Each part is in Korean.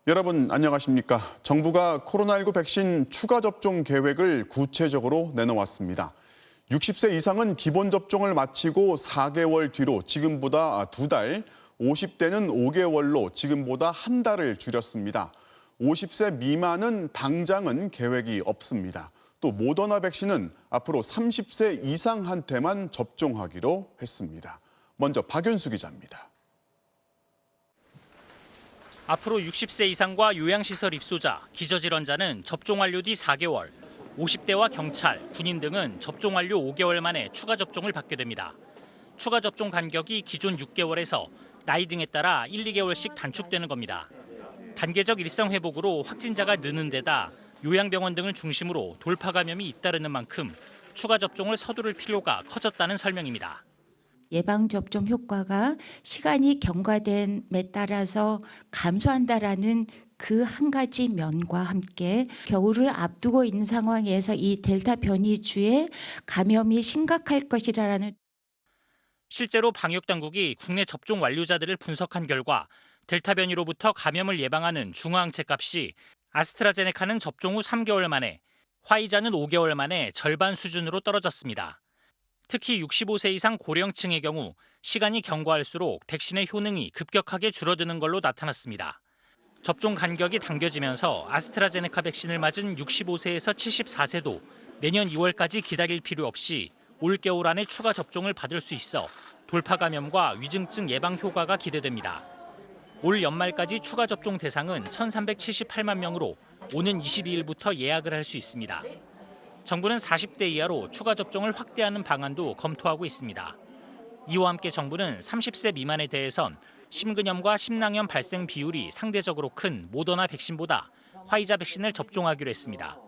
여러분 안녕하십니까? 정부가 코로나19 백신 추가 접종 계획을 구체적으로 내놓았습니다. 60세 이상은 기본 접종을 마치고 4개월 뒤로 지금보다 2달, 50대는 5개월로 지금보다 1달을 줄였습니다. 50세 미만은 당장은 계획이 없습니다. 또 모더나 백신은 앞으로 30세 이상한테만 접종하기로 했습니다. 먼저 박윤수 기자입니다. 앞으로 60세 이상과 요양시설 입소자, 기저질환자는 접종 완료 뒤 4개월, 50대와 경찰, 군인 등은 접종 완료 5개월 만에 추가 접종을 받게 됩니다. 추가 접종 간격이 기존 6개월에서 나이 등에 따라 1, 2개월씩 단축되는 겁니다. 단계적 일상 회복으로 확진자가 느는 데다 요양병원 등을 중심으로 돌파 감염이 잇따르는 만큼 추가 접종을 서두를 필요가 커졌다는 설명입니다. 예방접종 효과가 시간이 경과됨에 따라서 감소한다라는 그 한 가지 면과 함께 겨울을 앞두고 있는 상황에서 이 델타 변이주의 감염이 심각할 것이라는 실제로 방역당국이 국내 접종 완료자들을 분석한 결과 델타 변이로부터 감염을 예방하는 중화항체 값이 아스트라제네카는 접종 후 3개월 만에, 화이자는 5개월 만에 절반 수준으로 떨어졌습니다. 특히 65세 이상 고령층의 경우 시간이 경과할수록 백신의 효능이 급격하게 줄어드는 걸로 나타났습니다. 접종 간격이 당겨지면서 아스트라제네카 백신을 맞은 65세에서 74세도 내년 2월까지 기다릴 필요 없이 올겨울 안에 추가 접종을 받을 수 있어 돌파 감염과 위중증 예방 효과가 기대됩니다. 올 연말까지 추가 접종 대상은 1,378만 명으로 오는 22일부터 예약을 할 수 있습니다. 정부는 40대 이하로 추가 접종을 확대하는 방안도 검토하고 있습니다. 이와 함께 정부는 30세 미만에 대해선 심근염과 심낭염 발생 비율이 상대적으로 큰 모더나 백신보다 화이자 백신을 접종하기로 했습니다.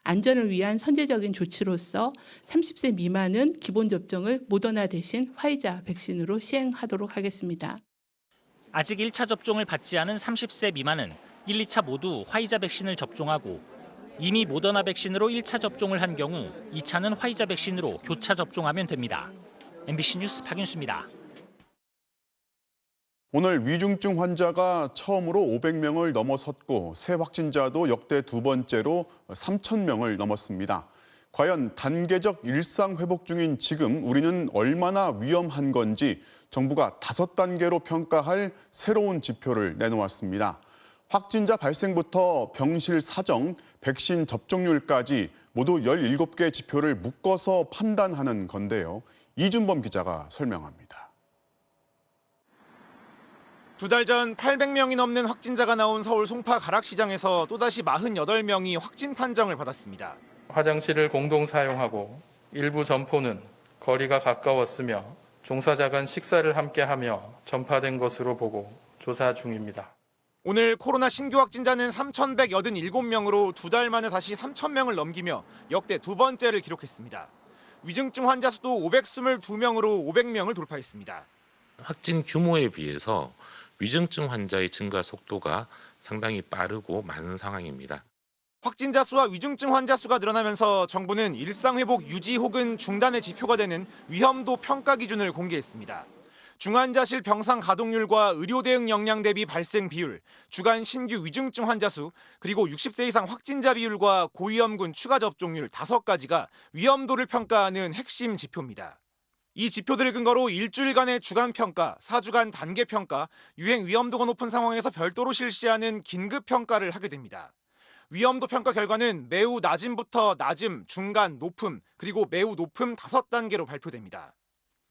안전을 위한 선제적인 조치로서 30세 미만은 기본 접종을 모더나 대신 화이자 백신으로 시행하도록 하겠습니다. 아직 1차 접종을 받지 않은 30세 미만은 1, 2차 모두 화이자 백신을 접종하고 이미 모더나 백신으로 1차 접종을 한 경우 2차는 화이자 백신으로 교차 접종하면 됩니다. MBC 뉴스 박윤수입니다. 오늘 위중증 환자가 처음으로 500명을 넘어섰고 새 확진자도 역대 두 번째로 3,000명을 넘었습니다. 과연 단계적 일상 회복 중인 지금 우리는 얼마나 위험한 건지 정부가 5단계로 평가할 새로운 지표를 내놓았습니다. 확진자 발생부터 병실 사정, 백신 접종률까지 모두 17개 지표를 묶어서 판단하는 건데요. 이준범 기자가 설명합니다. 2달 전 800명이 넘는 확진자가 나온 서울 송파 가락시장에서 또다시 48명이 확진 판정을 받았습니다. 화장실을 공동 사용하고 일부 점포는 거리가 가까웠으며 종사자 간 식사를 함께하며 전파된 것으로 보고 조사 중입니다. 오늘 코로나 신규 확진자는 3,187명으로 2달 만에 다시 3,000명을 넘기며 역대 두 번째를 기록했습니다. 위중증 환자 수도 522명으로 500명을 돌파했습니다. 확진 규모에 비해서 위중증 환자의 증가 속도가 상당히 빠르고 많은 상황입니다. 확진자 수와 위중증 환자 수가 늘어나면서 정부는 일상회복 유지 혹은 중단의 지표가 되는 위험도 평가 기준을 공개했습니다. 중환자실 병상 가동률과 의료 대응 역량 대비 발생 비율, 주간 신규 위중증 환자 수, 그리고 60세 이상 확진자 비율과 고위험군 추가 접종률 5가지가 위험도를 평가하는 핵심 지표입니다. 이 지표들을 근거로 일주일간의 주간 평가, 4주간 단계 평가, 유행 위험도가 높은 상황에서 별도로 실시하는 긴급 평가를 하게 됩니다. 위험도 평가 결과는 매우 낮음부터 낮음, 중간, 높음, 그리고 매우 높음 5단계로 발표됩니다.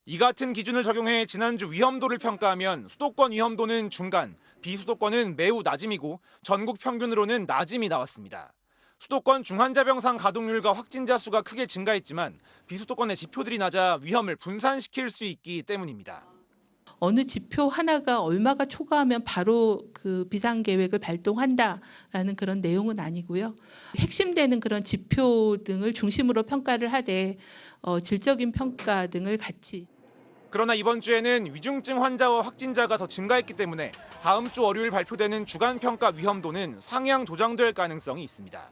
이 같은 기준을 적용해 지난주 위험도를 평가하면 수도권 위험도는 중간, 비수도권은 매우 낮음이고 전국 평균으로는 낮음이 나왔습니다. 수도권 중환자 병상 가동률과 확진자 수가 크게 증가했지만 비수도권의 지표들이 낮아 위험을 분산시킬 수 있기 때문입니다. 어느 지표 하나가 얼마가 초과하면 바로 그 비상계획을 발동한다라는 그런 내용은 아니고요. 핵심되는 그런 지표 등을 중심으로 평가를 하되 질적인 평가 등을 같이. 그러나 이번 주에는 위중증 환자와 확진자가 더 증가했기 때문에 다음 주 월요일 발표되는 주간 평가 위험도는 상향 조정될 가능성이 있습니다.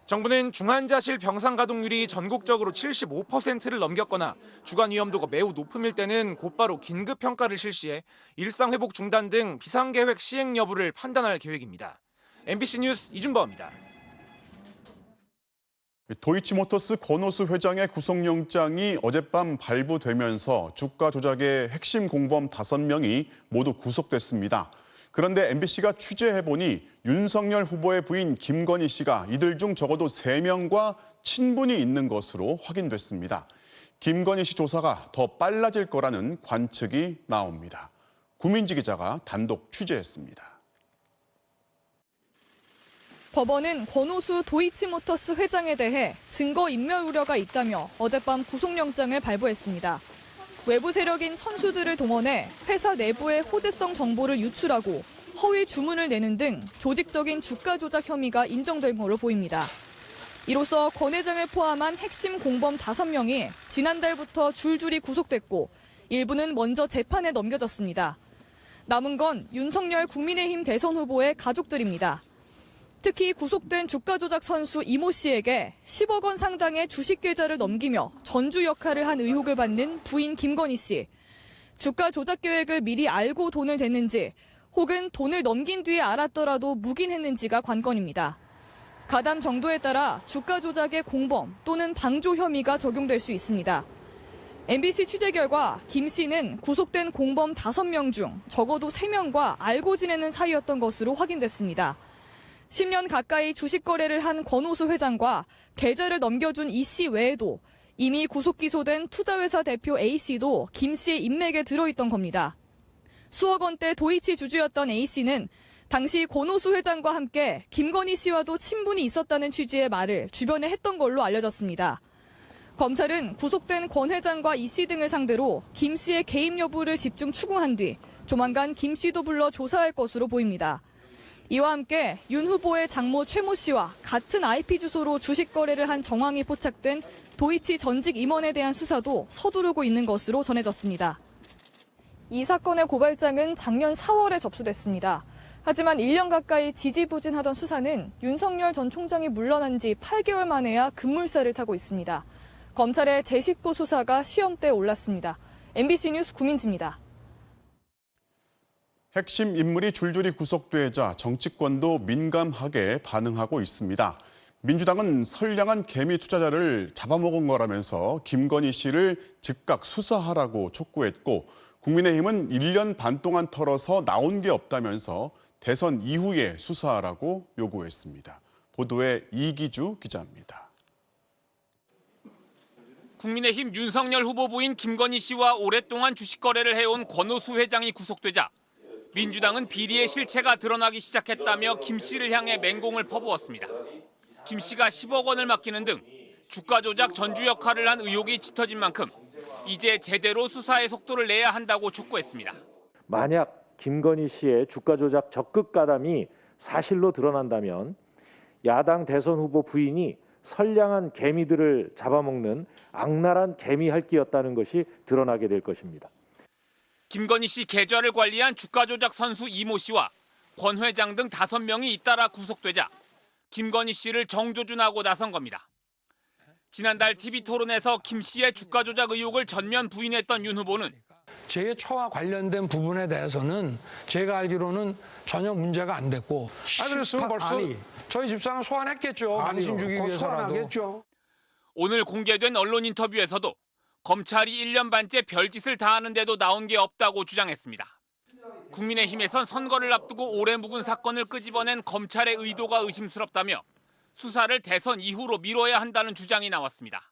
정부는 중환자실 병상 가동률이 전국적으로 75%를 넘겼거나 주간 위험도가 매우 높음일 때는 곧바로 긴급 평가를 실시해 일상 회복 중단 등 비상계획 시행 여부를 판단할 계획입니다. MBC 뉴스 이준범입니다. 도이치모터스 권오수 회장의 구속영장이 어젯밤 발부되면서 주가 조작의 핵심 공범 5명이 모두 구속됐습니다. 그런데 MBC가 취재해보니 윤석열 후보의 부인 김건희 씨가 이들 중 적어도 3명과 친분이 있는 것으로 확인됐습니다. 김건희 씨 조사가 더 빨라질 거라는 관측이 나옵니다. 구민지 기자가 단독 취재했습니다. 법원은 권오수 도이치모터스 회장에 대해 증거인멸 우려가 있다며 어젯밤 구속영장을 발부했습니다. 외부 세력인 선수들을 동원해 회사 내부의 호재성 정보를 유출하고 허위 주문을 내는 등 조직적인 주가 조작 혐의가 인정된 걸로 보입니다. 이로써 권 회장을 포함한 핵심 공범 5명이 지난달부터 줄줄이 구속됐고 일부는 먼저 재판에 넘겨졌습니다. 남은 건 윤석열 국민의힘 대선 후보의 가족들입니다. 특히 구속된 주가 조작 선수 이모 씨에게 10억 원 상당의 주식 계좌를 넘기며 전주 역할을 한 의혹을 받는 부인 김건희 씨. 주가 조작 계획을 미리 알고 돈을 댔는지 혹은 돈을 넘긴 뒤에 알았더라도 묵인했는지가 관건입니다. 가담 정도에 따라 주가 조작의 공범 또는 방조 혐의가 적용될 수 있습니다. MBC 취재 결과 김 씨는 구속된 공범 5명 중 적어도 3명과 알고 지내는 사이였던 것으로 확인됐습니다. 10년 가까이 주식 거래를 한 권오수 회장과 계좌를 넘겨준 이 씨 외에도 이미 구속 기소된 투자회사 대표 A 씨도 김 씨의 인맥에 들어있던 겁니다. 수억 원대 도이치 주주였던 A 씨는 당시 권오수 회장과 함께 김건희 씨와도 친분이 있었다는 취지의 말을 주변에 했던 걸로 알려졌습니다. 검찰은 구속된 권 회장과 이 씨 등을 상대로 김 씨의 개입 여부를 집중 추궁한 뒤 조만간 김 씨도 불러 조사할 것으로 보입니다. 이와 함께 윤 후보의 장모 최모 씨와 같은 IP 주소로 주식 거래를 한 정황이 포착된 도이치 전직 임원에 대한 수사도 서두르고 있는 것으로 전해졌습니다. 이 사건의 고발장은 작년 4월에 접수됐습니다. 하지만 1년 가까이 지지부진하던 수사는 윤석열 전 총장이 물러난 지 8개월 만에야 급물살을 타고 있습니다. 검찰의 제19 수사가 시험대에 올랐습니다. MBC 뉴스 구민지입니다. 핵심 인물이 줄줄이 구속되자 정치권도 민감하게 반응하고 있습니다. 민주당은 선량한 개미 투자자를 잡아먹은 거라면서 김건희 씨를 즉각 수사하라고 촉구했고 국민의힘은 1년 반 동안 털어서 나온 게 없다면서 대선 이후에 수사하라고 요구했습니다. 보도에 이기주 기자입니다. 국민의힘 윤석열 후보 부인 김건희 씨와 오랫동안 주식 거래를 해온 권오수 회장이 구속되자 민주당은 비리의 실체가 드러나기 시작했다며 김 씨를 향해 맹공을 퍼부었습니다. 김 씨가 10억 원을 맡기는 등 주가 조작 전주 역할을 한 의혹이 짙어진 만큼 이제 제대로 수사의 속도를 내야 한다고 촉구했습니다. 만약 김건희 씨의 주가 조작 적극 가담이 사실로 드러난다면 야당 대선 후보 부인이 선량한 개미들을 잡아먹는 악랄한 개미 핥기였다는 것이 드러나게 될 것입니다. 김건희 씨 계좌를 관리한 주가 조작 선수 이모 씨와 권 회장 등 5명이 잇따라 구속되자 김건희 씨를 정조준하고 나선 겁니다. 지난달 TV토론에서 김 씨의 주가 조작 의혹을 전면 부인했던 윤 후보는 제 처와 관련된 부분에 대해서는 제가 알기로는 전혀 문제가 안 됐고 그랬으면 벌써 저희 집사람 소환했겠죠. 망신 주기 위해서라도. 오늘 공개된 언론 인터뷰에서도 검찰이 1년 반째 별짓을 다 하는데도 나온 게 없다고 주장했습니다. 국민의힘에선 선거를 앞두고 오래 묵은 사건을 끄집어낸 검찰의 의도가 의심스럽다며 수사를 대선 이후로 미뤄야 한다는 주장이 나왔습니다.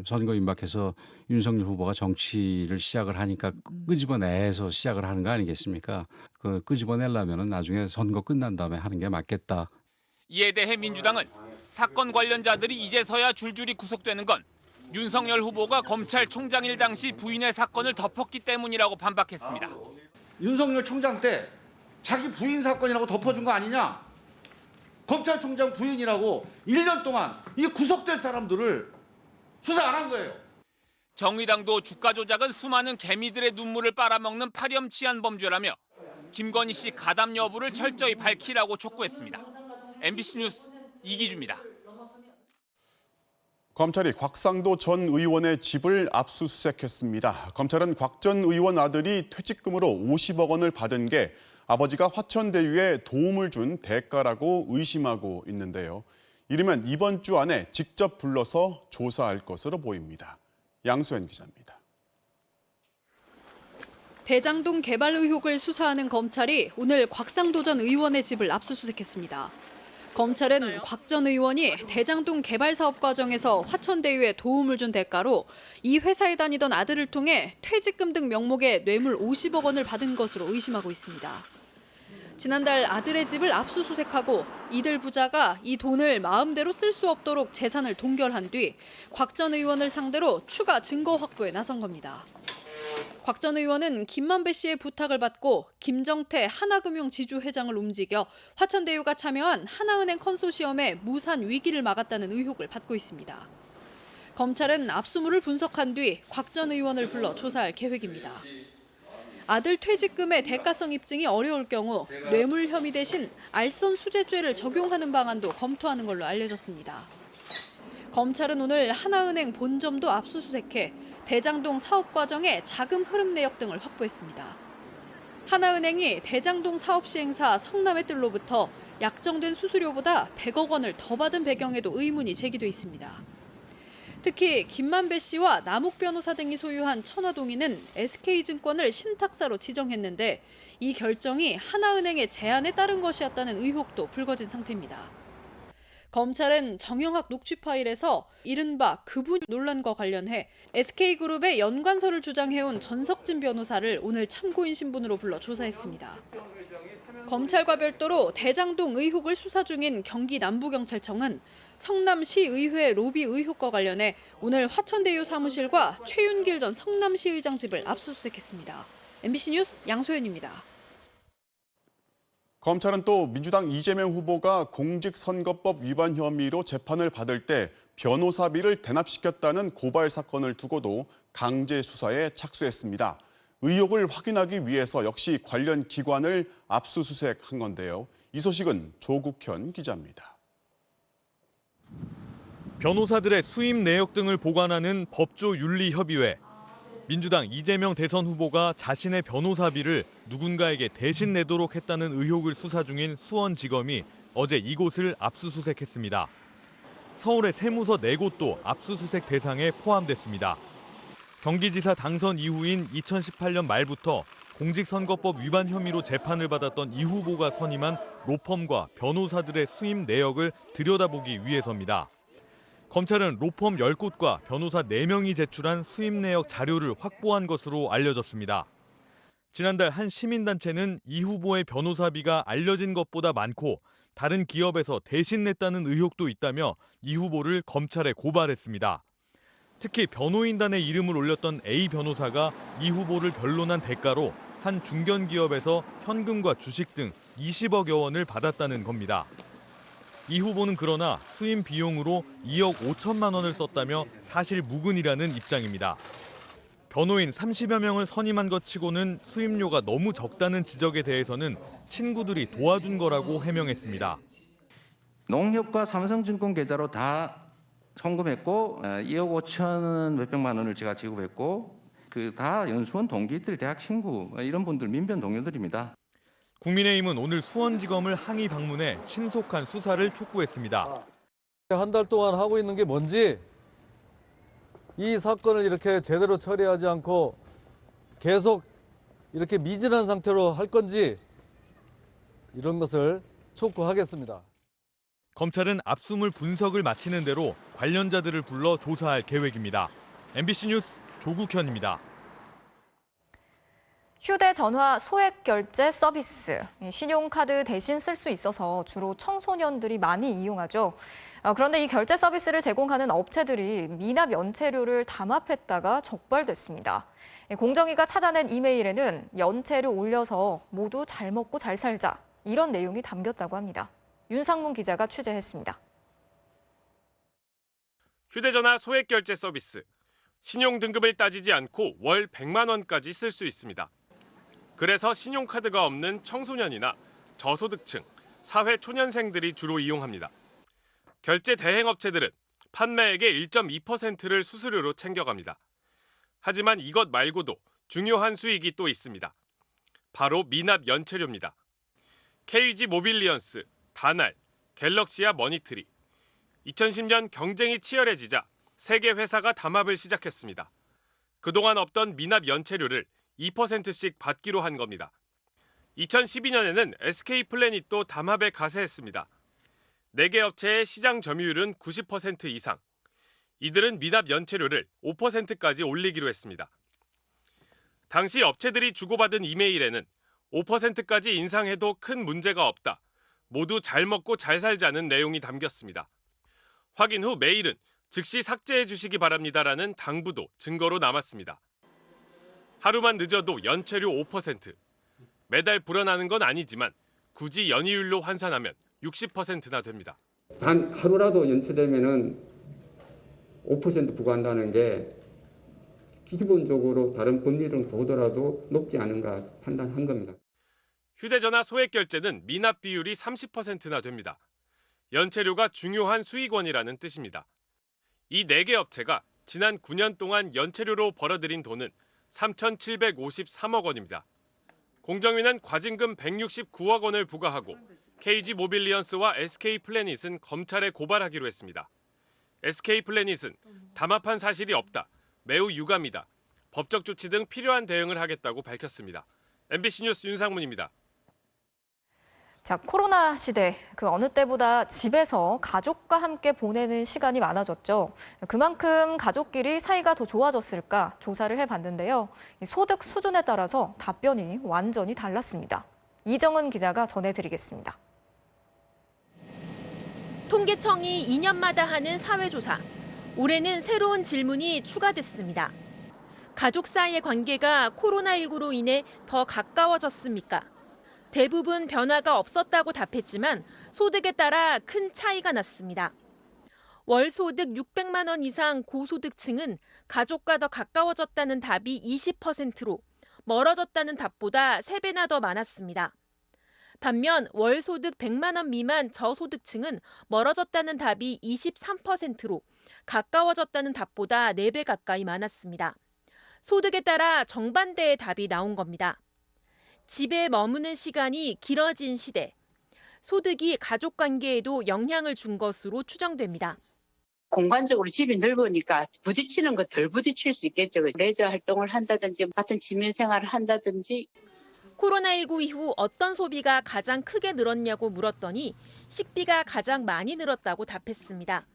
선거 임박해서 윤석열 후보가 정치를 시작을 하니까 끄집어내서 시작을 하는 거 아니겠습니까? 그 끄집어내려면 나중에 선거 끝난 다음에 하는 게 맞겠다. 이에 대해 민주당은 사건 관련자들이 이제서야 줄줄이 구속되는 건 윤석열 후보가 검찰총장일 당시 부인의 사건을 덮었기 때문이라고 반박했습니다. 윤석열 총장 때 자기 부인 사건이라고 덮어준 거 아니냐? 검찰총장 부인이라고 1년 동안 이 구속된 사람들을 수사 안 한 거예요. 정의당도 주가 조작은 수많은 개미들의 눈물을 빨아먹는 파렴치한 범죄라며 김건희 씨 가담 여부를 철저히 밝히라고 촉구했습니다. MBC 뉴스 이기주입니다. 검찰이 곽상도 전 의원의 집을 압수수색했습니다. 검찰은 곽 전 의원 아들이 퇴직금으로 50억 원을 받은 게 아버지가 화천대유에 도움을 준 대가라고 의심하고 있는데요. 이르면 이번 주 안에 직접 불러서 조사할 것으로 보입니다. 양수현 기자입니다. 대장동 개발 의혹을 수사하는 검찰이 오늘 곽상도 전 의원의 집을 압수수색했습니다. 검찰은 곽 전 의원이 대장동 개발 사업 과정에서 화천대유에 도움을 준 대가로 이 회사에 다니던 아들을 통해 퇴직금 등 명목의 뇌물 50억 원을 받은 것으로 의심하고 있습니다. 지난달 아들의 집을 압수수색하고 이들 부자가 이 돈을 마음대로 쓸 수 없도록 재산을 동결한 뒤 곽 전 의원을 상대로 추가 증거 확보에 나선 겁니다. 곽 전 의원은 김만배 씨의 부탁을 받고 김정태 하나금융지주회장을 움직여 화천대유가 참여한 하나은행 컨소시엄의 무산 위기를 막았다는 의혹을 받고 있습니다. 검찰은 압수물을 분석한 뒤 곽 전 의원을 불러 조사할 계획입니다. 아들 퇴직금의 대가성 입증이 어려울 경우 뇌물 혐의 대신 알선 수재죄를 적용하는 방안도 검토하는 걸로 알려졌습니다. 검찰은 오늘 하나은행 본점도 압수수색해 대장동 사업 과정의 자금 흐름 내역 등을 확보했습니다. 하나은행이 대장동 사업 시행사 성남의 뜰로부터 약정된 수수료보다 100억 원을 더 받은 배경에도 의문이 제기돼 있습니다. 특히 김만배 씨와 남욱 변호사 등이 소유한 천화동인은 SK증권을 신탁사로 지정했는데 이 결정이 하나은행의 제안에 따른 것이었다는 의혹도 불거진 상태입니다. 검찰은 정영학 녹취 파일에서 이른바 그분 논란과 관련해 SK그룹의 연관서를 주장해온 전석진 변호사를 오늘 참고인 신분으로 불러 조사했습니다. 검찰과 별도로 대장동 의혹을 수사 중인 경기 남부경찰청은 성남시의회 로비 의혹과 관련해 오늘 화천대유 사무실과 최윤길 전 성남시의장 집을 압수수색했습니다. MBC 뉴스 양소연입니다. 검찰은 또 민주당 이재명 후보가 공직선거법 위반 혐의로 재판을 받을 때 변호사비를 대납시켰다는 고발 사건을 두고도 강제 수사에 착수했습니다. 의혹을 확인하기 위해서 역시 관련 기관을 압수수색한 건데요. 이 소식은 조국현 기자입니다. 변호사들의 수임 내역 등을 보관하는 법조윤리협의회. 민주당 이재명 대선 후보가 자신의 변호사비를 누군가에게 대신 내도록 했다는 의혹을 수사 중인 수원지검이 어제 이곳을 압수수색했습니다. 서울의 세무서 4곳도 압수수색 대상에 포함됐습니다. 경기지사 당선 이후인 2018년 말부터 공직선거법 위반 혐의로 재판을 받았던 이 후보가 선임한 로펌과 변호사들의 수임 내역을 들여다보기 위해서입니다. 검찰은 로펌 10곳과 변호사 4명이 제출한 수임 내역 자료를 확보한 것으로 알려졌습니다. 지난달 한 시민단체는 이 후보의 변호사비가 알려진 것보다 많고 다른 기업에서 대신 냈다는 의혹도 있다며 이 후보를 검찰에 고발했습니다. 특히 변호인단의 이름을 올렸던 A 변호사가 이 후보를 변론한 대가로 한 중견기업에서 현금과 주식 등 20억여 원을 받았다는 겁니다. 이 후보는 그러나 수임 비용으로 2억 5천만 원을 썼다며 사실 무근이라는 입장입니다. 변호인 30여 명을 선임한 것 치고는 수임료가 너무 적다는 지적에 대해서는 친구들이 도와준 거라고 해명했습니다. 농협과 삼성증권 계좌로 다 송금했고 2억 5천 몇백만 원을 제가 지급했고 그 다 연수원 동기들, 대학 친구 이런 분들 민변 동료들입니다. 국민의힘은 오늘 수원지검을 항의 방문해 신속한 수사를 촉구했습니다. 한 달 동안 하고 있는 게 뭔지, 이 사건을 이렇게 제대로 처리하지 않고 계속 이렇게 미진한 상태로 할 건지 이런 것을 촉구하겠습니다. 검찰은 압수물 분석을 마치는 대로 관련자들을 불러 조사할 계획입니다. MBC 뉴스 조국현입니다. 휴대전화 소액 결제 서비스, 신용카드 대신 쓸 수 있어서 주로 청소년들이 많이 이용하죠. 그런데 이 결제 서비스를 제공하는 업체들이 미납 연체료를 담합했다가 적발됐습니다. 공정위가 찾아낸 이메일에는 연체료 올려서 모두 잘 먹고 잘 살자 이런 내용이 담겼다고 합니다. 윤상문 기자가 취재했습니다. 휴대전화 소액 결제 서비스. 신용 등급을 따지지 않고 월 100만 원까지 쓸 수 있습니다. 그래서 신용카드가 없는 청소년이나 저소득층, 사회 초년생들이 주로 이용합니다. 결제 대행업체들은 판매액의 1.2%를 수수료로 챙겨갑니다. 하지만 이것 말고도 중요한 수익이 또 있습니다. 바로 미납 연체료입니다. KG 모빌리언스, 다날, 갤럭시와 머니트리. 2010년 경쟁이 치열해지자 3개 회사가 담합을 시작했습니다. 그동안 없던 미납 연체료를 2%씩 받기로 한 겁니다. 2012년에는 SK플래닛도 담합에 가세했습니다. 4개 업체의 시장 점유율은 90% 이상. 이들은 미납 연체료를 5%까지 올리기로 했습니다. 당시 업체들이 주고받은 이메일에는 5%까지 인상해도 큰 문제가 없다. 모두 잘 먹고 잘 살자는 내용이 담겼습니다. 확인 후 메일은 즉시 삭제해 주시기 바랍니다라는 당부도 증거로 남았습니다. 하루만 늦어도 연체료 5%. 매달 불어나는 건 아니지만 굳이 연이율로 환산하면 60%나 됩니다. 단 하루라도 연체되면은 5% 부과한다는 게 기본적으로 다른 법률을 보더라도 높지 않은가 판단한 겁니다. 휴대전화 소액결제는 미납 비율이 30%나 됩니다. 연체료가 중요한 수익원이라는 뜻입니다. 이 4개 업체가 지난 9년 동안 연체료로 벌어들인 돈은 3,753억 원입니다. 공정위는 과징금 169억 원을 부과하고 KG 모빌리언스와 SK플래닛은 검찰에 고발하기로 했습니다. SK플래닛은 담합한 사실이 없다, 매우 유감이다, 법적 조치 등 필요한 대응을 하겠다고 밝혔습니다. MBC 뉴스 윤상문입니다. 자, 코로나 시대, 그 어느 때보다 집에서 가족과 함께 보내는 시간이 많아졌죠. 그만큼 가족끼리 사이가 더 좋아졌을까 조사를 해봤는데요. 소득 수준에 따라서 답변이 완전히 달랐습니다. 이정은 기자가 전해드리겠습니다. 통계청이 2년마다 하는 사회조사. 올해는 새로운 질문이 추가됐습니다. 가족 사이의 관계가 코로나19로 인해 더 가까워졌습니까? 대부분 변화가 없었다고 답했지만 소득에 따라 큰 차이가 났습니다. 월 소득 600만 원 이상 고소득층은 가족과 더 가까워졌다는 답이 20%로 멀어졌다는 답보다 3배나 더 많았습니다. 반면 월 소득 100만 원 미만 저소득층은 멀어졌다는 답이 23%로 가까워졌다는 답보다 4배 가까이 많았습니다. 소득에 따라 정반대의 답이 나온 겁니다. 집에 머무는 시간이 길어진 시대. 소득이 가족 관계에도 영향을 준 것으로 추정됩니다. 공간적으로 집이 넓으니까 부딪히는 거 덜 부딪힐 수 있겠죠. 레저 활동을 한다든지 같은 지민 생활을 한다든지. 코로나19 이후 어떤 소비가 가장 크게 늘었냐고 물었더니 식비가 가장 많이 늘었다고 답했습니다.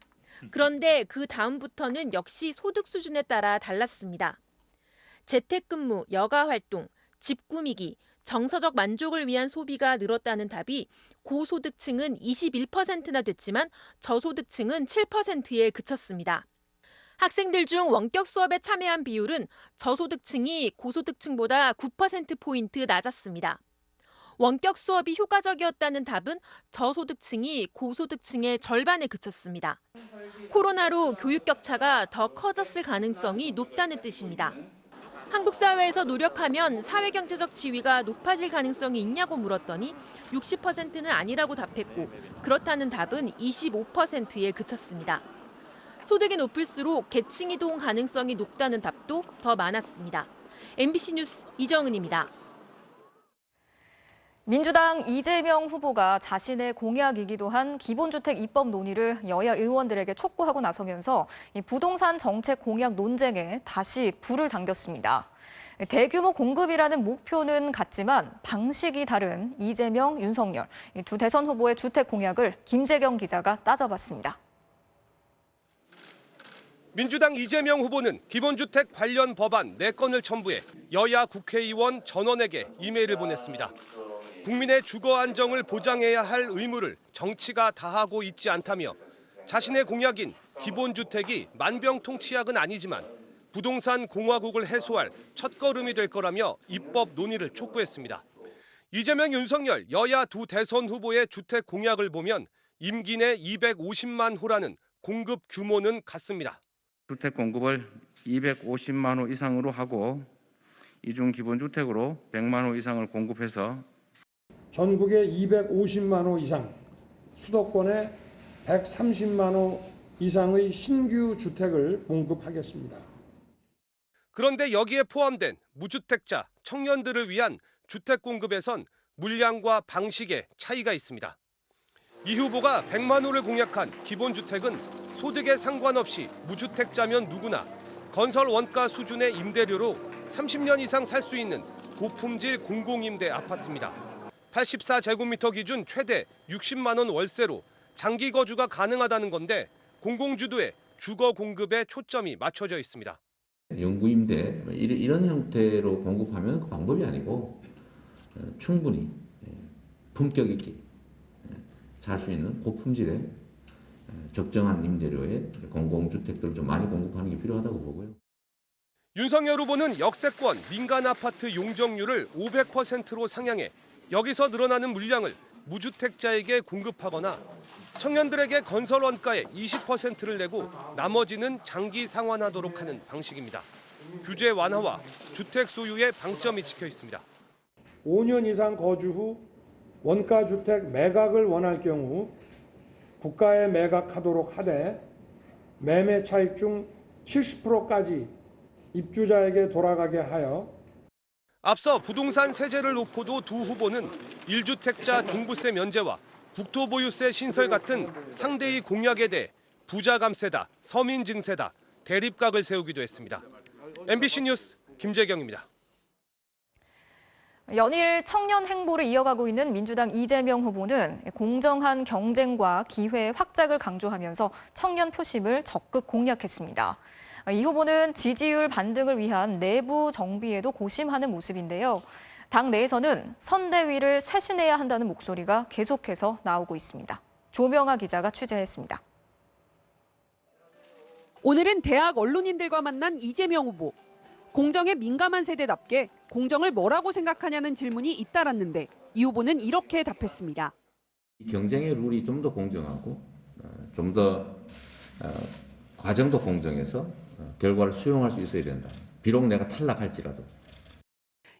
그런데 그 다음부터는 역시 소득 수준에 따라 달랐습니다. 재택근무, 여가활동, 집 꾸미기, 정서적 만족을 위한 소비가 늘었다는 답이 고소득층은 21%나 됐지만 저소득층은 7%에 그쳤습니다. 학생들 중 원격 수업에 참여한 비율은 저소득층이 고소득층보다 9%포인트 낮았습니다. 원격 수업이 효과적이었다는 답은 저소득층이 고소득층의 절반에 그쳤습니다. 코로나로 교육 격차가 더 커졌을 가능성이 높다는 뜻입니다. 한국 사회에서 노력하면 사회경제적 지위가 높아질 가능성이 있냐고 물었더니 60%는 아니라고 답했고 그렇다는 답은 25%에 그쳤습니다. 소득이 높을수록 계층 이동 가능성이 높다는 답도 더 많았습니다. MBC 뉴스 이정은입니다. 민주당 이재명 후보가 자신의 공약이기도 한 기본주택 입법 논의를 여야 의원들에게 촉구하고 나서면서 이 부동산 정책 공약 논쟁에 다시 불을 당겼습니다. 대규모 공급이라는 목표는 같지만 방식이 다른 이재명, 윤석열, 이 두 대선 후보의 주택 공약을 김재경 기자가 따져봤습니다. 민주당 이재명 후보는 기본주택 관련 법안 4건을 첨부해 여야 국회의원 전원에게 이메일을 보냈습니다. 국민의 주거 안정을 보장해야 할 의무를 정치가 다하고 있지 않다며 자신의 공약인 기본주택이 만병통치약은 아니지만 부동산 공화국을 해소할 첫걸음이 될 거라며 입법 논의를 촉구했습니다. 이재명, 윤석열 여야 두 대선 후보의 주택 공약을 보면 임기 내 250만 호라는 공급 규모는 같습니다. 주택 공급을 250만 호 이상으로 하고 이중 기본주택으로 100만 호 이상을 공급해서 전국에 250만 호 이상, 수도권에 130만 호 이상의 신규 주택을 공급하겠습니다. 그런데 여기에 포함된 무주택자, 청년들을 위한 주택 공급에선 물량과 방식에 차이가 있습니다. 이 후보가 100만 호를 공약한 기본주택은 소득에 상관없이 무주택자면 누구나 건설 원가 수준의 임대료로 30년 이상 살 수 있는 고품질 공공임대 아파트입니다. 84제곱미터 기준 최대 60만 원 월세로 장기 거주가 가능하다는 건데 공공주도의 주거 공급에 초점이 맞춰져 있습니다. 영구임대 이런 형태로 공급하면 그 방법이 아니고 충분히 품격 있게 살 수 있는 고품질의 적정한 임대료의 공공주택들을 좀 많이 공급하는 게 필요하다고 보고요. 윤석열 후보는 역세권 민간 아파트 용적률을 500%로 상향해 여기서 늘어나는 물량을 무주택자에게 공급하거나 청년들에게 건설 원가의 20%를 내고 나머지는 장기 상환하도록 하는 방식입니다. 규제 완화와 주택 소유의 방점이 찍혀 있습니다. 5년 이상 거주 후 원가 주택 매각을 원할 경우 국가에 매각하도록 하되 매매 차익 중 70%까지 입주자에게 돌아가게 하여 앞서 부동산 세제를 놓고도 두 후보는 1주택자 종부세 면제와 국토보유세 신설 같은 상대의 공약에 대해 부자 감세다, 서민 증세다, 대립각을 세우기도 했습니다. MBC 뉴스 김재경입니다. 연일 청년 행보를 이어가고 있는 민주당 이재명 후보는 공정한 경쟁과 기회의 확장을 강조하면서 청년 표심을 적극 공략했습니다. 이 후보는 지지율 반등을 위한 내부 정비에도 고심하는 모습인데요. 당 내에서는 선대위를 쇄신해야 한다는 목소리가 계속해서 나오고 있습니다. 조명아 기자가 취재했습니다. 오늘은 대학 언론인들과 만난 이재명 후보. 공정에 민감한 세대답게 공정을 뭐라고 생각하냐는 질문이 잇따랐는데 이 후보는 이렇게 답했습니다. 경쟁의 룰이 좀 더 공정하고 좀 더 과정도 공정해서 결과를 수용할 수 있어야 된다. 비록 내가 탈락할지라도.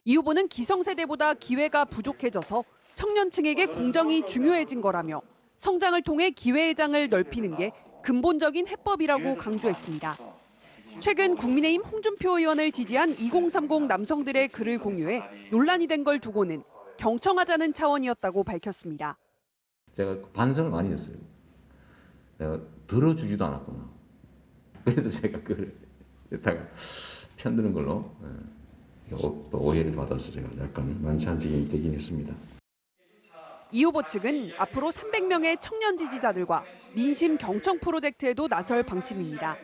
이 후보는 기성세대보다 기회가 부족해져서 청년층에게 공정이 중요해진 거라며 성장을 통해 기회의 장을 넓히는 게 근본적인 해법이라고 강조했습니다. 최근 국민의힘 홍준표 의원을 지지한 2030 남성들의 글을 공유해 논란이 된 걸 두고는 경청하자는 차원이었다고 밝혔습니다. 제가 반성을 많이 했어요. 내가 들어주지도 않았구나. 그래서 제가 그걸 여기다가 편드는 걸로 또 오해를 받아서 제가 약간 난처한 지경이 되긴 했습니다. 이 후보 측은 앞으로 300명의 청년 지지자들과 민심 경청 프로젝트에도 나설 방침입니다.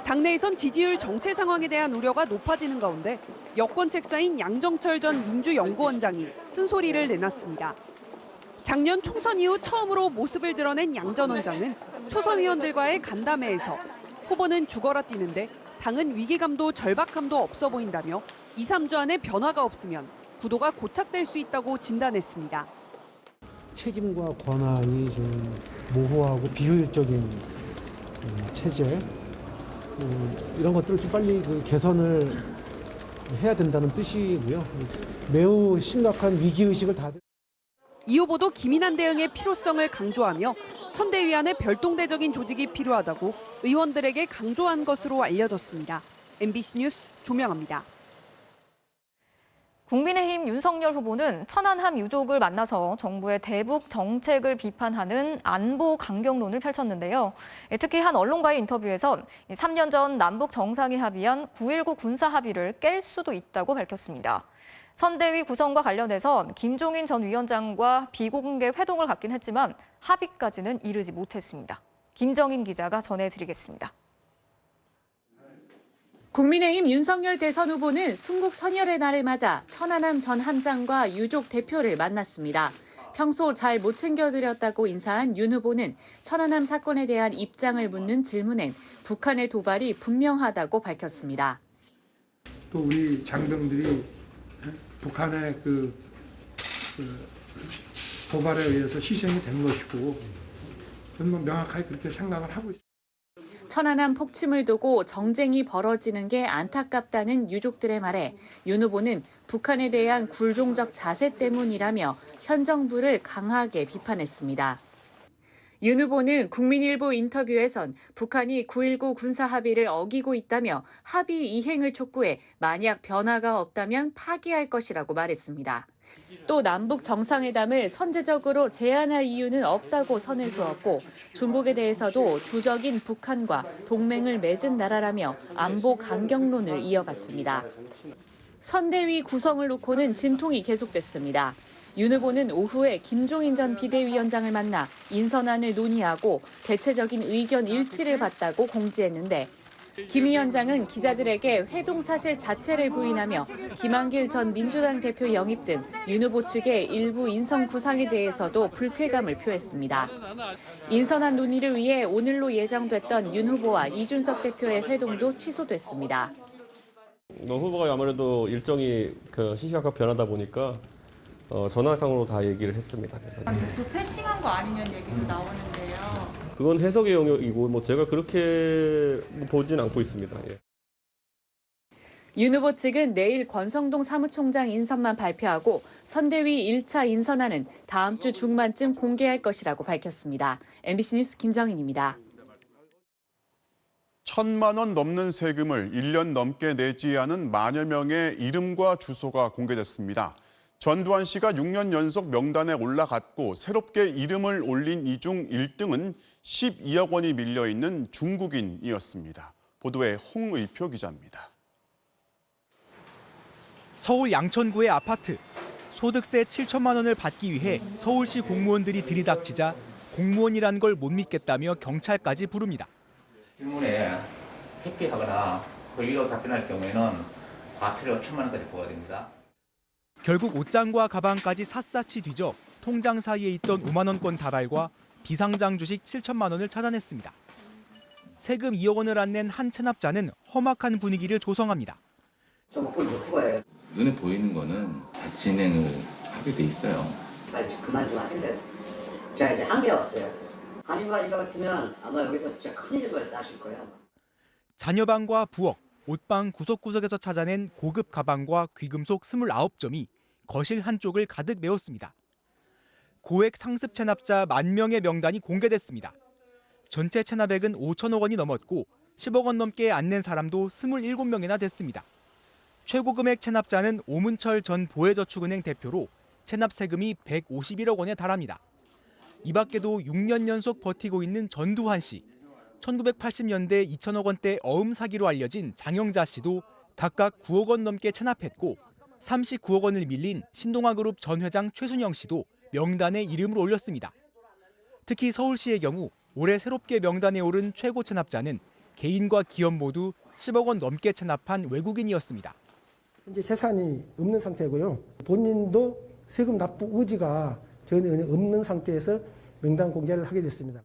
당내에선 지지율 정체 상황에 대한 우려가 높아지는 가운데 여권 책사인 양정철 전 민주연구원장이 쓴소리를 내놨습니다. 작년 총선 이후 처음으로 모습을 드러낸 양 전 원장은 초선 의원들과의 간담회에서 후보는 죽어라 뛰는데 당은 위기감도 절박함도 없어 보인다며 2, 3주 안에 변화가 없으면 구도가 고착될 수 있다고 진단했습니다. 책임과 권한이 좀 모호하고 비효율적인 체제 이런 것들을 좀 빨리 개선을 해야 된다는 뜻이고요. 매우 심각한 위기의식을 다들. 이 후보도 기민한 대응의 필요성을 강조하며 선대위 안에 별동대적인 조직이 필요하다고 의원들에게 강조한 것으로 알려졌습니다. MBC 뉴스 조명아입니다. 국민의힘 윤석열 후보는 천안함 유족을 만나서 정부의 대북 정책을 비판하는 안보 강경론을 펼쳤는데요. 특히 한 언론과의 인터뷰에선 3년 전 남북 정상이 합의한 9.19 군사 합의를 깰 수도 있다고 밝혔습니다. 선대위 구성과 관련해선 김종인 전 위원장과 비공개 회동을 갖긴 했지만 합의까지는 이르지 못했습니다. 김정인 기자가 전해드리겠습니다. 국민의힘 윤석열 대선 후보는 순국 선열의 날을 맞아 천안함 전 함장과 유족 대표를 만났습니다. 평소 잘 못 챙겨드렸다고 인사한 윤 후보는 천안함 사건에 대한 입장을 묻는 질문엔 북한의 도발이 분명하다고 밝혔습니다. 또 우리 장병들이 북한의 도발에 의해서 희생이 된 것이고 저는 명확하게 그렇게 생각을 하고 있습니다. 천안함 폭침을 두고 정쟁이 벌어지는 게 안타깝다는 유족들의 말에 윤 후보는 북한에 대한 굴종적 자세 때문이라며 현 정부를 강하게 비판했습니다. 윤 후보는 국민일보 인터뷰에선 북한이 9.19 군사합의를 어기고 있다며 합의 이행을 촉구해 만약 변화가 없다면 파기할 것이라고 말했습니다. 또 남북 정상회담을 선제적으로 제안할 이유는 없다고 선을 그었고 중국에 대해서도 주적인 북한과 동맹을 맺은 나라라며 안보 강경론을 이어갔습니다. 선대위 구성을 놓고는 진통이 계속됐습니다. 윤 후보는 오후에 김종인 전 비대위원장을 만나 인선안을 논의하고 대체적인 의견 일치를 봤다고 공지했는데 김 위원장은 기자들에게 회동 사실 자체를 부인하며 김한길 전 민주당 대표 영입 등 윤 후보 측의 일부 인선 구상에 대해서도 불쾌감을 표했습니다. 인선안 논의를 위해 오늘로 예정됐던 윤 후보와 이준석 대표의 회동도 취소됐습니다. 노 후보가 아무래도 일정이 시시각각 변하다 보니까 전화상으로 다 얘기를 했습니다. 그래서 그 패싱한 거 아니냐는 얘기도 나오는데요. 그건 해석의 영역이고 제가 그렇게 보진 않고 있습니다. 예. 윤 후보 측은 내일 권성동 사무총장 인선만 발표하고 선대위 1차 인선안은 다음 주 중반쯤 공개할 것이라고 밝혔습니다. MBC 뉴스 김정인입니다. 1,000만 원 넘는 세금을 1년 넘게 내지 않은 만여 명의 이름과 주소가 공개됐습니다. 전두환 씨가 6년 연속 명단에 올라갔고 새롭게 이름을 올린 이 중 1등은 12억 원이 밀려있는 중국인이었습니다. 보도에 홍의표 기자입니다. 서울 양천구의 아파트. 소득세 7천만 원을 받기 위해 서울시 공무원들이 들이닥치자 공무원이란 걸 못 믿겠다며 경찰까지 부릅니다. 질문에 회피하거나 회의로 답변할 경우에는 과태료 1,000만 원까지 부과됩니다. 결국 옷장과 가방까지 샅샅이 뒤져 통장 사이에 있던 5만 원권 다발과 비상장 주식 7천만 원을 찾아냈습니다. 세금 2억 원을 안 낸 한 체납자는 험악한 분위기를 조성합니다. 눈에 보이는 거는 다 진행을 하게 돼 있어요. 빨리 그만 좀 하는데 제가 이제 한계 왔어요. 가지고 가실 것 같으면 아마 여기서 진짜 큰일을 나실 거예요. 자녀방과 부엌, 옷방 구석구석에서 찾아낸 고급 가방과 귀금속 29점이 거실 한쪽을 가득 메웠습니다. 고액 상습 체납자 10,000명의 명단이 공개됐습니다. 전체 체납액은 5천억 원이 넘었고 10억 원 넘게 안 낸 사람도 27명이나 됐습니다. 최고 금액 체납자는 오문철 전 보혜저축은행 대표로 체납 세금이 151억 원에 달합니다. 이 밖에도 6년 연속 버티고 있는 전두환 씨, 1980년대 2천억 원대 어음 사기로 알려진 장영자 씨도 각각 9억 원 넘게 체납했고 39억 원을 밀린 신동아그룹 전 회장 최순영 씨도 명단에 이름을 올렸습니다. 특히 서울시의 경우 올해 새롭게 명단에 오른 최고 체납자는 개인과 기업 모두 10억 원 넘게 체납한 외국인이었습니다. 현재 재산이 없는 상태고요. 본인도 세금 납부 의지가 전혀 없는 상태에서 명단 공개를 하게 됐습니다.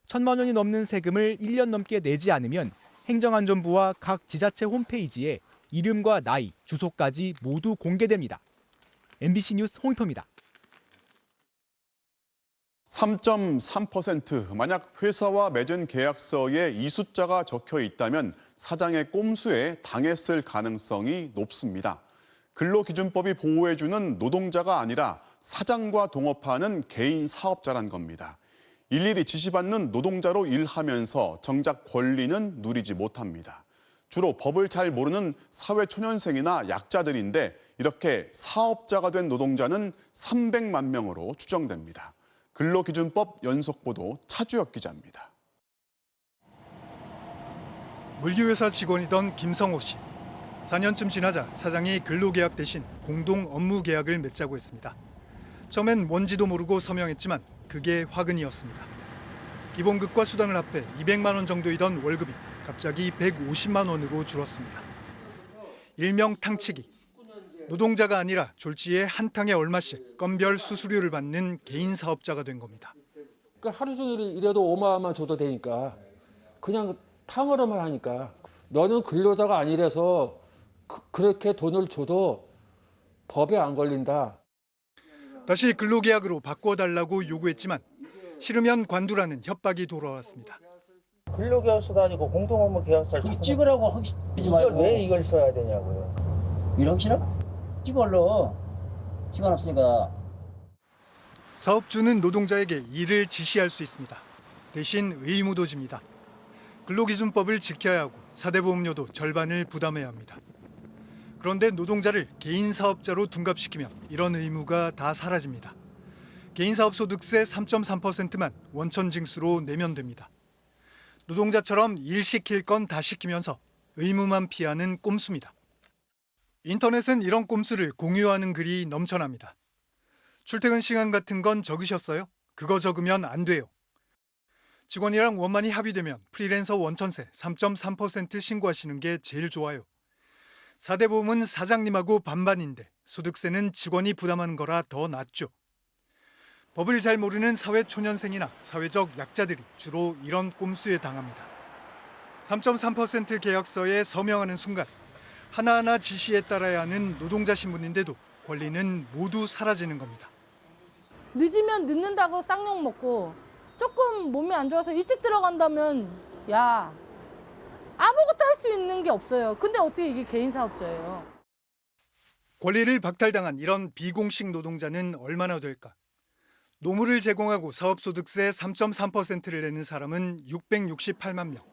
1,000만 원이 넘는 세금을 1년 넘게 내지 않으면 행정안전부와 각 지자체 홈페이지에 이름과 나이, 주소까지 모두 공개됩니다. MBC 뉴스 홍익표입니다. 3.3%. 만약 회사와 맺은 계약서에 이 숫자가 적혀 있다면 사장의 꼼수에 당했을 가능성이 높습니다. 근로기준법이 보호해주는 노동자가 아니라 사장과 동업하는 개인 사업자란 겁니다. 일일이 지시받는 노동자로 일하면서 정작 권리는 누리지 못합니다. 주로 법을 잘 모르는 사회초년생이나 약자들인데 이렇게 사업자가 된 노동자는 300만 명으로 추정됩니다. 근로기준법 연속보도 차주혁 기자입니다. 물류회사 직원이던 김성호 씨. 4년쯤 지나자 사장이 근로계약 대신 공동 업무계약을 맺자고 했습니다. 처음엔 뭔지도 모르고 서명했지만 그게 화근이었습니다. 기본급과 수당을 합해 200만 원 정도이던 월급이 갑자기 150만 원으로 줄었습니다. 일명 탕치기. 노동자가 아니라 졸지에 한 탕에 얼마씩 건별 수수료를 받는 개인 사업자가 된 겁니다. 그러니까 하루 종일 일해도 5만 원만 줘도 되니까 그냥 탕으로만 하니까 너는 근로자가 아니라서 그렇게 돈을 줘도 법에 안 걸린다. 다시 근로계약으로 바꿔달라고 요구했지만 싫으면 관두라는 협박이 돌아왔습니다. 근로계약서도 아니고 공동업무계약서를 찍으라고 하지 말고 왜 이걸 써야 되냐고요. 이러기 싫어? 찍어 얼른. 시간 없으니까. 사업주는 노동자에게 일을 지시할 수 있습니다. 대신 의무도 집니다. 근로기준법을 지켜야 하고 사대보험료도 절반을 부담해야 합니다. 그런데 노동자를 개인 사업자로 둔갑시키면 이런 의무가 다 사라집니다. 개인사업소득세 3.3%만 원천징수로 내면 됩니다. 노동자처럼 일 시킬 건 다 시키면서 의무만 피하는 꼼수입니다. 인터넷은 이런 꼼수를 공유하는 글이 넘쳐납니다. 출퇴근 시간 같은 건 적으셨어요? 그거 적으면 안 돼요. 직원이랑 원만히 합의되면 프리랜서 원천세 3.3% 신고하시는 게 제일 좋아요. 사대보험은 사장님하고 반반인데 소득세는 직원이 부담하는 거라 더 낫죠. 법을 잘 모르는 사회초년생이나 사회적 약자들이 주로 이런 꼼수에 당합니다. 3.3% 계약서에 서명하는 순간 하나하나 지시에 따라야 하는 노동자 신분인데도 권리는 모두 사라지는 겁니다. 늦으면 늦는다고 쌍욕 먹고 조금 몸이 안 좋아서 일찍 들어간다면 야 아무것도 할 수 있는 게 없어요. 근데 어떻게 이게 개인 사업자예요? 권리를 박탈당한 이런 비공식 노동자는 얼마나 될까? 노무를 제공하고 사업소득세 3.3%를 내는 사람은 668만 명.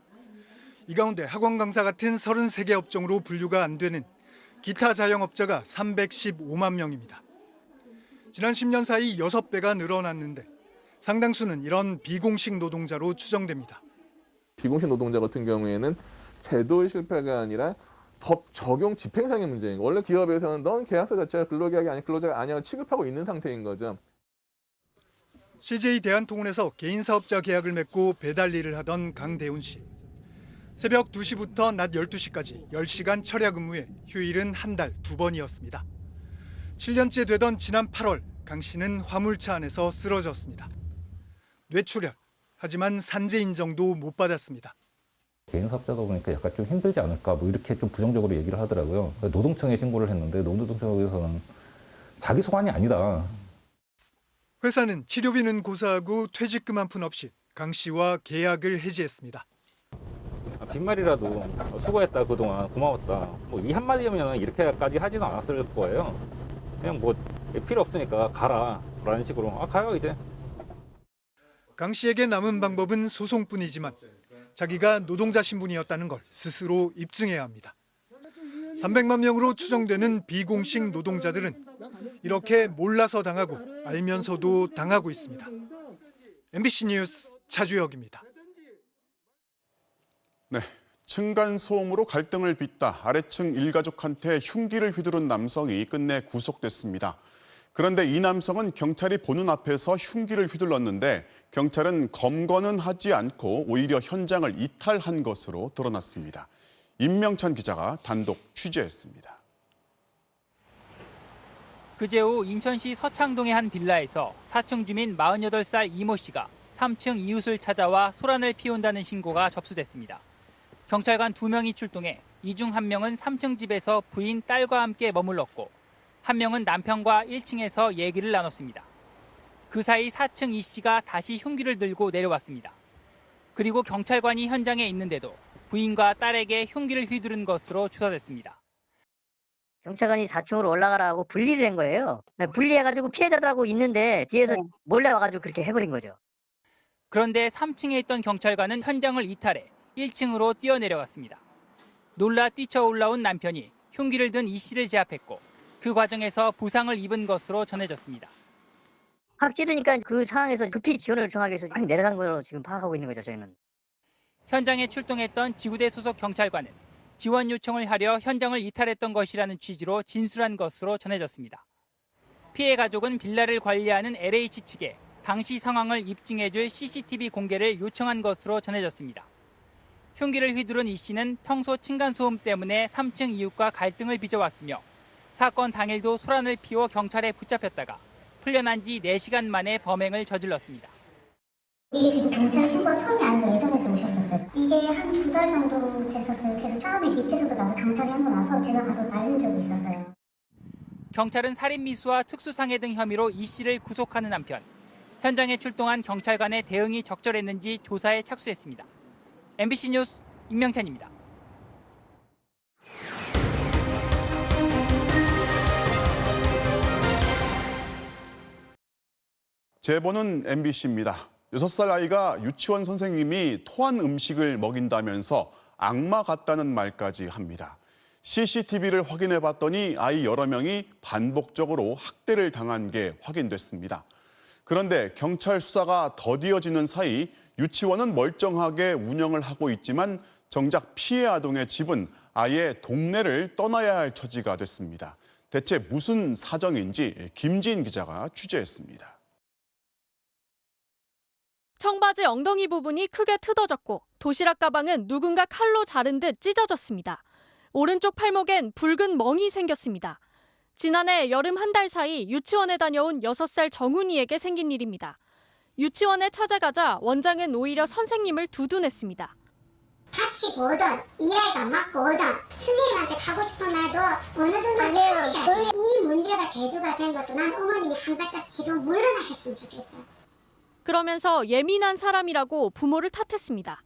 이 가운데 학원 강사 같은 33개 업종으로 분류가 안 되는 기타 자영업자가 315만 명입니다. 지난 10년 사이 6배가 늘어났는데 상당수는 이런 비공식 노동자로 추정됩니다. 비공식 노동자 같은 경우에는 제도의 실패가 아니라 법 적용 집행상의 문제인 거예요. 원래 기업에서는 넌 계약서 자체가 근로계약이 아니 근로자가 아니라고 취급하고 있는 상태인 거죠. CJ 대한통운에서 개인사업자 계약을 맺고 배달 일을 하던 강대훈 씨. 새벽 2시부터 낮 12시까지 10시간 철야 근무에 휴일은 한 달 2번이었습니다. 7년째 되던 지난 8월 강 씨는 화물차 안에서 쓰러졌습니다. 뇌출혈, 하지만 산재 인정도 못 받았습니다. 개인 사업자다 보니까 약간 좀 힘들지 않을까 뭐 이렇게 좀 부정적으로 얘기를 하더라고요. 노동청에 신고를 했는데 노동청에서는 자기 소관이 아니다. 회사는 치료비는 고사하고 퇴직금 한 푼 없이 강 씨와 계약을 해지했습니다. 빈말이라도 수고했다 그동안 고마웠다 뭐 이 한마디면 이렇게까지 하지는 않았을 거예요. 그냥 뭐 필요 없으니까 가라 라는 식으로 가요 이제. 강 씨에게 남은 방법은 소송뿐이지만 자기가 노동자 신분이었다는 걸 스스로 입증해야 합니다. 300만 명으로 추정되는 비공식 노동자들은 이렇게 몰라서 당하고 알면서도 당하고 있습니다. MBC 뉴스 차주혁입니다. 네, 층간소음으로 갈등을 빚다 아래층 일가족한테 흉기를 휘두른 남성이 끝내 구속됐습니다. 그런데 이 남성은 경찰이 보는 앞에서 흉기를 휘둘렀는데 경찰은 검거는 하지 않고 오히려 현장을 이탈한 것으로 드러났습니다. 임명찬 기자가 단독 취재했습니다. 그제 오후 인천시 서창동의 한 빌라에서 4층 주민 48살 이모 씨가 3층 이웃을 찾아와 소란을 피운다는 신고가 접수됐습니다. 경찰관 2명이 출동해 이 중 1명은 3층 집에서 부인, 딸과 함께 머물렀고 1명은 남편과 1층에서 얘기를 나눴습니다. 그 사이 4층 이 씨가 다시 흉기를 들고 내려왔습니다. 그리고 경찰관이 현장에 있는데도 부인과 딸에게 흉기를 휘두른 것으로 조사됐습니다. 경찰관이 4층으로 올라가라고 분리를 한 거예요. 분리해가지고 피해자들하고 있는데 뒤에서 몰래 와가지고 그렇게 해버린 거죠. 그런데 3층에 있던 경찰관은 현장을 이탈해 1층으로 뛰어내려갔습니다. 놀라 뛰쳐 올라온 남편이 흉기를 든 이 씨를 제압했고 그 과정에서 부상을 입은 것으로 전해졌습니다. 확 찌르니까 그 상황에서 급히 지원을 요청하기 위해서 막 내려간 걸로 지금 파악하고 있는 거죠, 저희는. 현장에 출동했던 지구대 소속 경찰관은 지원 요청을 하려 현장을 이탈했던 것이라는 취지로 진술한 것으로 전해졌습니다. 피해 가족은 빌라를 관리하는 LH 측에 당시 상황을 입증해줄 CCTV 공개를 요청한 것으로 전해졌습니다. 흉기를 휘두른 이 씨는 평소 층간소음 때문에 3층 이웃과 갈등을 빚어왔으며 사건 당일도 소란을 피워 경찰에 붙잡혔다가 풀려난 지 4시간 만에 범행을 저질렀습니다. 이게 지금 경찰 신고가 처음이 아니고 예전에도 오셨었어요. 이게 한 2달 정도 됐었어요. 그래서 처음에 밑에서도 나서 경찰이 한 번 와서 제가 가서 말린 적이 있었어요. 경찰은 살인미수와 특수상해 등 혐의로 이 씨를 구속하는 한편 현장에 출동한 경찰관의 대응이 적절했는지 조사에 착수했습니다. MBC 뉴스 임명찬입니다. 제보는 MBC입니다. 6살 아이가 유치원 선생님이 토한 음식을 먹인다면서 악마 같다는 말까지 합니다. CCTV를 확인해 봤더니 아이 여러 명이 반복적으로 학대를 당한 게 확인됐습니다. 그런데 경찰 수사가 더디어지는 사이 유치원은 멀쩡하게 운영을 하고 있지만 정작 피해 아동의 집은 아예 동네를 떠나야 할 처지가 됐습니다. 대체 무슨 사정인지 김지인 기자가 취재했습니다. 청바지 엉덩이 부분이 크게 틀어졌고 도시락 가방은 누군가 칼로 자른 듯 찢어졌습니다. 오른쪽 팔목엔 붉은 멍이 생겼습니다. 지난해 여름 한 달 사이 유치원에 다녀온 6살 정훈이에게 생긴 일입니다. 유치원에 찾아가자 원장은 오히려 선생님을 두둔했습니다. 다치고 오든 이 아이가 맞고 오든 선생님한테 가고 싶은 날도 어느 정도 참으셔야 돼요. 이 문제가 대두가 된 것도 난 어머님이 한 발짝 뒤로 물러나셨으면 좋겠어요. 그러면서 예민한 사람이라고 부모를 탓했습니다.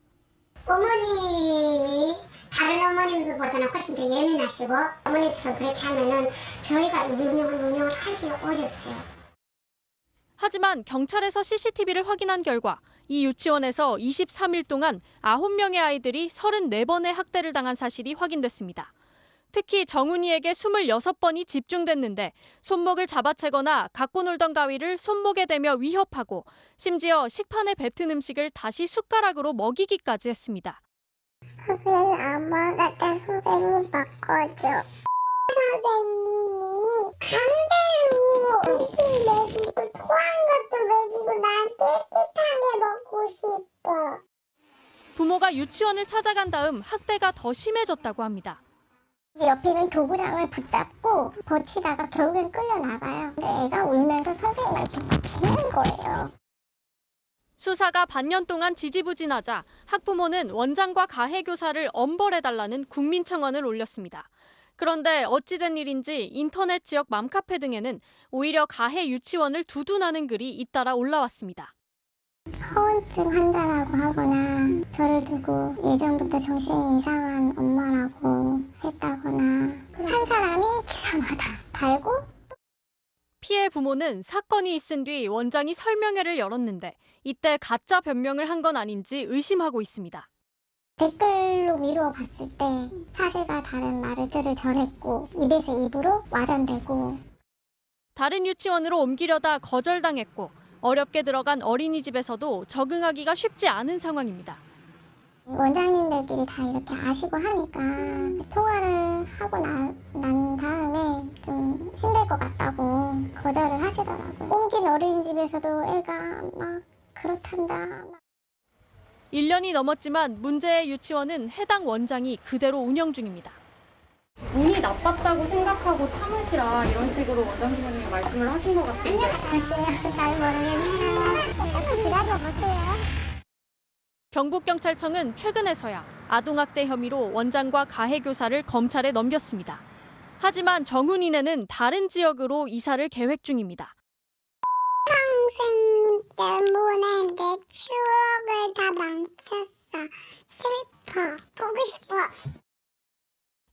어머님이 다른 어머님들보다는 훨씬 더 예민하시고 어머님처럼 그렇게 하면은 저희가 운영을 하기가 어렵죠. 하지만 경찰에서 CCTV를 확인한 결과 이 유치원에서 23일 동안 9명의 아이들이 34번의 학대를 당한 사실이 확인됐습니다. 특히 정훈이에게 26번이 집중됐는데 손목을 잡아채거나 갖고 놀던 가위를 손목에 대며 위협하고 심지어 식판에 뱉은 음식을 다시 숟가락으로 먹이기까지 했습니다. 선생님 엄마 같은 선생님 바꿔줘. 선생님이 강대로 음식 먹이고 토한 것도 먹이고 난 깨끗하게 먹고 싶어. 부모가 유치원을 찾아간 다음 학대가 더 심해졌다고 합니다. 옆에 있는 도구장을 붙잡고 버티다가 결국엔 끌려나가요. 근데 애가 울면서 선생님한테 기는 거예요. 수사가 반년 동안 지지부진하자 학부모는 원장과 가해교사를 엄벌해달라는 국민청원을 올렸습니다. 그런데 어찌된 일인지 인터넷 지역 맘카페 등에는 오히려 가해 유치원을 두둔하는 글이 잇따라 올라왔습니다. 서울증 환자라고 하거나 저를 두고 예전부터 정신이 이상한 엄마라고 했다거나 한 사람이 기사마다 달고. 피해 부모는 사건이 있은 뒤 원장이 설명회를 열었는데 이때 가짜 변명을 한 건 아닌지 의심하고 있습니다. 댓글로 미루어 봤을 때 사실과 다른 말들을 전했고 입에서 입으로 와전되고. 다른 유치원으로 옮기려다 거절당했고 어렵게 들어간 어린이집에서도 적응하기가 쉽지 않은 상황입니다. 원장님들끼리 다 이렇게 아시고 하니까 통화를 하고 난 다음에 좀 힘들 것 같다고 거절을 하시더라고요. 옮긴 어린이집에서도 애가 막 그렇단다. 1년이 넘었지만 문제의 유치원은 해당 원장이 그대로 운영 중입니다. 운이 나빴다고 생각하고 참으시라 이런 식으로 원장 선생님이 말씀을 하신 것 같은데. 잘 모르겠네요. 같이 기다려보세요. 경북경찰청은 최근에서야 아동학대 혐의로 원장과 가해교사를 검찰에 넘겼습니다. 하지만 정훈이네는 다른 지역으로 이사를 계획 중입니다. 선생님 때문에 내 추억을 다 망쳤어. 슬퍼. 보고 싶어.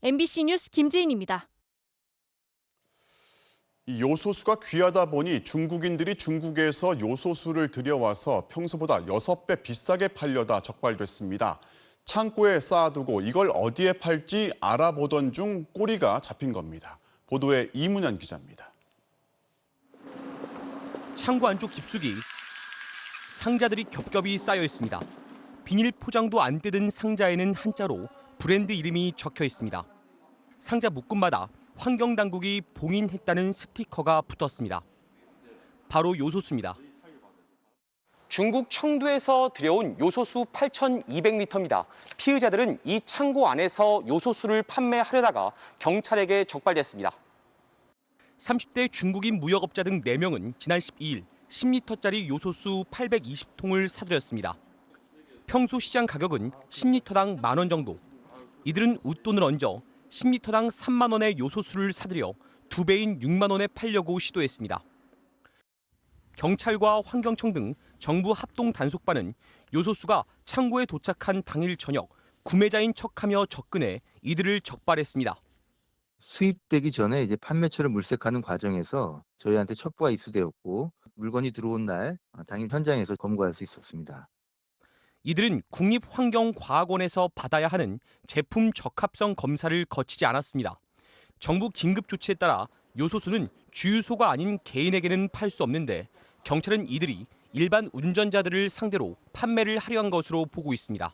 MBC 뉴스 김지인입니다. 요소수가 귀하다 보니 중국인들이 중국에서 요소수를 들여와서 평소보다 6배 비싸게 팔려다 적발됐습니다. 창고에 쌓아두고 이걸 어디에 팔지 알아보던 중 꼬리가 잡힌 겁니다. 보도에 이문현 기자입니다. 창고 안쪽 깊숙이 상자들이 겹겹이 쌓여 있습니다. 비닐 포장도 안 뜯은 상자에는 한자로 브랜드 이름이 적혀 있습니다. 상자 묶음마다 환경당국이 봉인했다는 스티커가 붙었습니다. 바로 요소수입니다. 중국 청두에서 들여온 요소수 8,200리터입니다. 피의자들은 이 창고 안에서 요소수를 판매하려다가 경찰에게 적발됐습니다. 30대 중국인 무역업자 등 4명은 지난 12일 10리터짜리 요소수 820통을 사들였습니다. 평소 시장 가격은 10리터당 10,000원 정도. 이들은 웃돈을 얹어 10리터당 3만 원의 요소수를 사들여 2배인 6만 원에 팔려고 시도했습니다. 경찰과 환경청 등 정부 합동 단속반은 요소수가 창고에 도착한 당일 저녁 구매자인 척하며 접근해 이들을 적발했습니다. 수입되기 전에 이제 판매처를 물색하는 과정에서 저희한테 첩보가 입수되었고 물건이 들어온 날 당일 현장에서 검거할 수 있었습니다. 이들은 국립환경과학원에서 받아야 하는 제품 적합성 검사를 거치지 않았습니다. 정부 긴급 조치에 따라 요소수는 주유소가 아닌 개인에게는 팔 수 없는데 경찰은 이들이 일반 운전자들을 상대로 판매를 하려 한 것으로 보고 있습니다.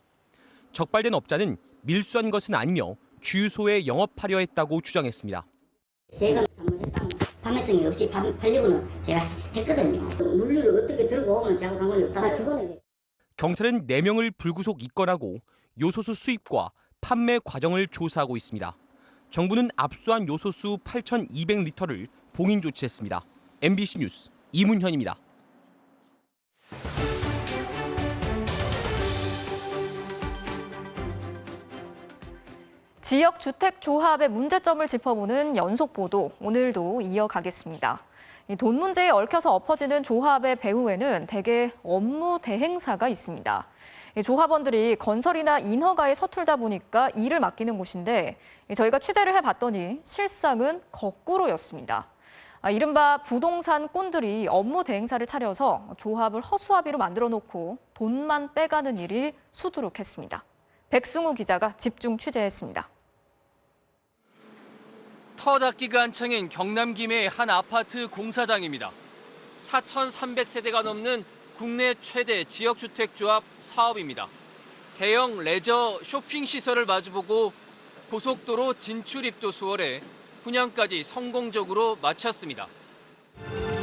적발된 업자는 밀수한 것은 아니며 주유소에 영업하려 했다고 주장했습니다. 제가 판매증이 없이 팔려고는 제가 했거든요. 물류를 어떻게 들고 오면 저하고 상관이 없다. 그거는 경찰은 4명을 불구속 입건하고 요소수 수입과 판매 과정을 조사하고 있습니다. 정부는 압수한 요소수 8,200리터를 봉인 조치했습니다. MBC 뉴스 이문현입니다. 지역주택조합의 문제점을 짚어보는 연속보도 오늘도 이어가겠습니다. 돈 문제에 얽혀서 엎어지는 조합의 배후에는 대개 업무 대행사가 있습니다. 조합원들이 건설이나 인허가에 서툴다 보니까 일을 맡기는 곳인데 저희가 취재를 해봤더니 실상은 거꾸로였습니다. 이른바 부동산 꾼들이 업무 대행사를 차려서 조합을 허수아비로 만들어 놓고 돈만 빼가는 일이 수두룩했습니다. 백승우 기자가 집중 취재했습니다. 터닫기가 한창인 경남 김해의 한 아파트 공사장입니다. 4,300세대가 넘는 국내 최대 지역주택조합 사업입니다. 대형 레저 쇼핑 시설을 마주보고 고속도로 진출입도 수월해 분양까지 성공적으로 마쳤습니다.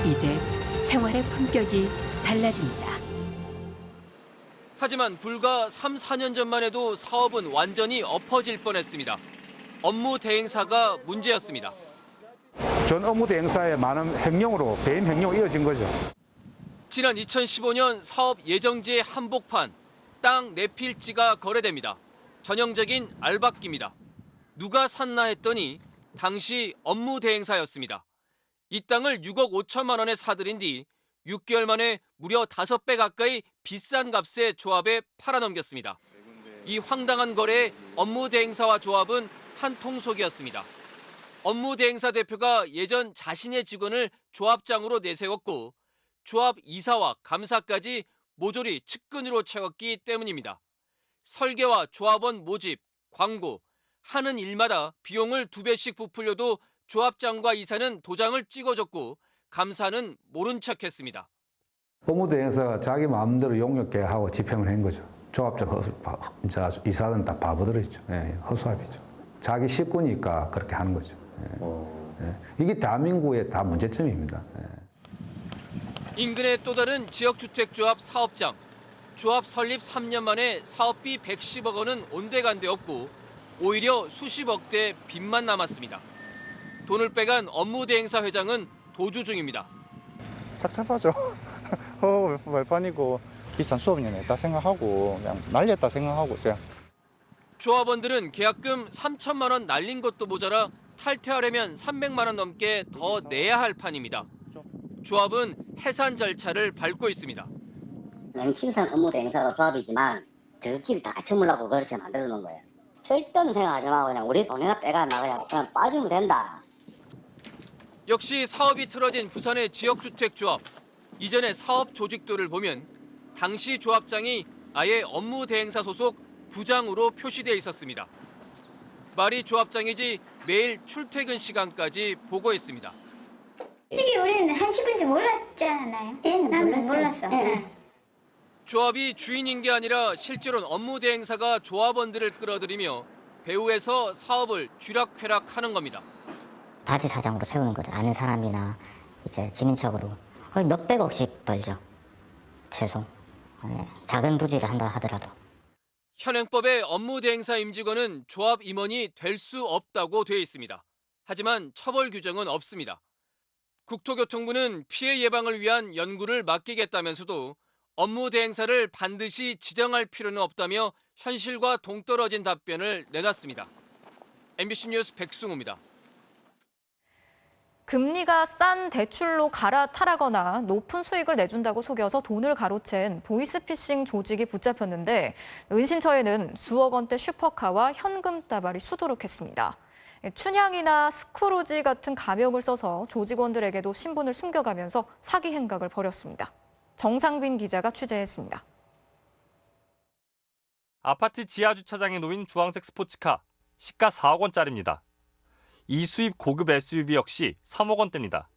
이제 생활의 품격이 달라집니다. 하지만 불과 3, 4년 전만 해도 사업은 완전히 엎어질 뻔했습니다. 업무 대행사가 문제였습니다. 전 업무 대행사의 많은 횡령으로 배임 횡령으로 이어진 거죠. 지난 2015년 사업 예정지의 한복판, 땅 4필지가 거래됩니다. 전형적인 알박기입니다. 누가 샀나 했더니 당시 업무 대행사였습니다. 이 땅을 6억 5천만 원에 사들인 뒤 6개월 만에 무려 5배 가까이 비싼 값에 조합에 팔아넘겼습니다. 이 황당한 거래에 업무 대행사와 조합은 한통속이었습니다. 업무 대행사 대표가 예전 자신의 직원을 조합장으로 내세웠고 조합 이사와 감사까지 모조리 측근으로 채웠기 때문입니다. 설계와 조합원 모집, 광고, 하는 일마다 비용을 2배씩 부풀려도 조합장과 이사는 도장을 찍어줬고 감사는 모른 척했습니다. 업무 대행사가 자기 마음대로 용역계 하고 집행을 한 거죠. 조합장, 이사는 다 바보들이죠. 허수아비죠. 자기 식구니까 그렇게 하는 거죠. 이게 대한민국의 다 문제점입니다. 인근의 또 다른 지역주택조합 사업장. 조합 설립 3년 만에 사업비 110억 원은 온데간데 없고 오히려 수십억 대 빚만 남았습니다. 돈을 빼간 업무 대행사 회장은 도주 중입니다. 착잡하죠. 말판이고 비싼 수업료 냈다 생각하고 그냥 날렸다 생각하고 그냥. 조합원들은 계약금 3천만 원 날린 것도 모자라 탈퇴하려면 300만 원 넘게 더 내야 할 판입니다. 조합은 해산 절차를 밟고 있습니다. 명칭상 업무 대행사가 조합이지만 저끼리 다 처물라고 그렇게 만들어 놓은 거예요. 절대는 생각하지 말고 그냥 우리 돈이나 빼가나 그냥 빠지면 된다. 역시 사업이 틀어진 부산의 지역주택조합. 이전의 사업 조직도를 보면 당시 조합장이 아예 업무 대행사 소속 부장으로 표시되어 있었습니다. 말이 조합장이지 매일 출퇴근 시간까지 보고했습니다. 솔직히 우리는 한 10분쯤 몰랐지 않았나요? 나는 몰랐어. 조합이 주인인 게 아니라 실제로는 업무 대행사가 조합원들을 끌어들이며 배후에서 사업을 쥐락펴락하는 겁니다. 바지 사장으로 세우는 거죠. 아는 사람이나 이제 지민척으로 거의 몇백억씩 벌죠. 최소. 작은 부지를 한다 하더라도. 현행법의 업무 대행사 임직원은 조합 임원이 될 수 없다고 되어 있습니다. 하지만 처벌 규정은 없습니다. 국토교통부는 피해 예방을 위한 연구를 맡기겠다면서도 업무 대행사를 반드시 지정할 필요는 없다며 현실과 동떨어진 답변을 내놨습니다. MBC 뉴스 백승우입니다. 금리가 싼 대출로 갈아타라거나 높은 수익을 내준다고 속여서 돈을 가로챈 보이스피싱 조직이 붙잡혔는데 은신처에는 수억 원대 슈퍼카와 현금 다발이 수두룩했습니다. 춘향이나 스크루지 같은 가명을 써서 조직원들에게도 신분을 숨겨가면서 사기 행각을 벌였습니다. 정상빈 기자가 취재했습니다. 아파트 지하 주차장에 놓인 주황색 스포츠카, 시가 4억 원짜리입니다. 이 수입 고급 SUV 역시 3억 원대입니다.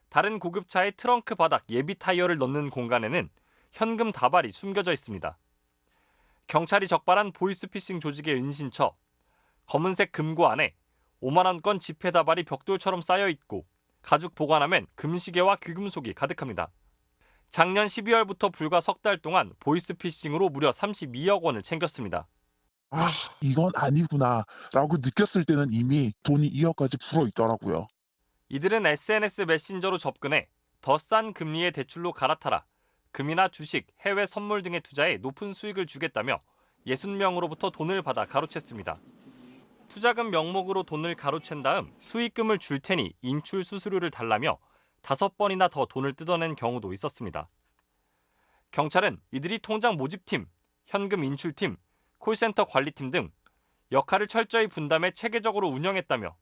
다른 고급차의 트렁크 바닥 예비 타이어를 넣는 공간에는 현금 다발이 숨겨져 있습니다. 경찰이 적발한 보이스피싱 조직의 은신처, 검은색 금고 안에 5만 원권 지폐 다발이 벽돌처럼 쌓여 있고 가죽 보관함엔 금시계와 귀금속이 가득합니다. 작년 12월부터 불과 석 달 동안 보이스피싱으로 무려 32억 원을 챙겼습니다. 아, 이건 아니구나 라고 느꼈을 때는 이미 돈이 2억까지 불어 있더라고요. 이들은 SNS 메신저로 접근해 더 싼 금리의 대출로 갈아타라, 금이나 주식, 해외 선물 등의 투자에 높은 수익을 주겠다며 60명으로부터 돈을 받아 가로챘습니다. 투자금 명목으로 돈을 가로챈 다음 수익금을 줄 테니 인출 수수료를 달라며 5번이나 더 돈을 뜯어낸 경우도 있었습니다. 경찰은 이들이 통장 모집팀, 현금 인출팀, 콜센터 관리팀 등 역할을 철저히 분담해 체계적으로 운영했다며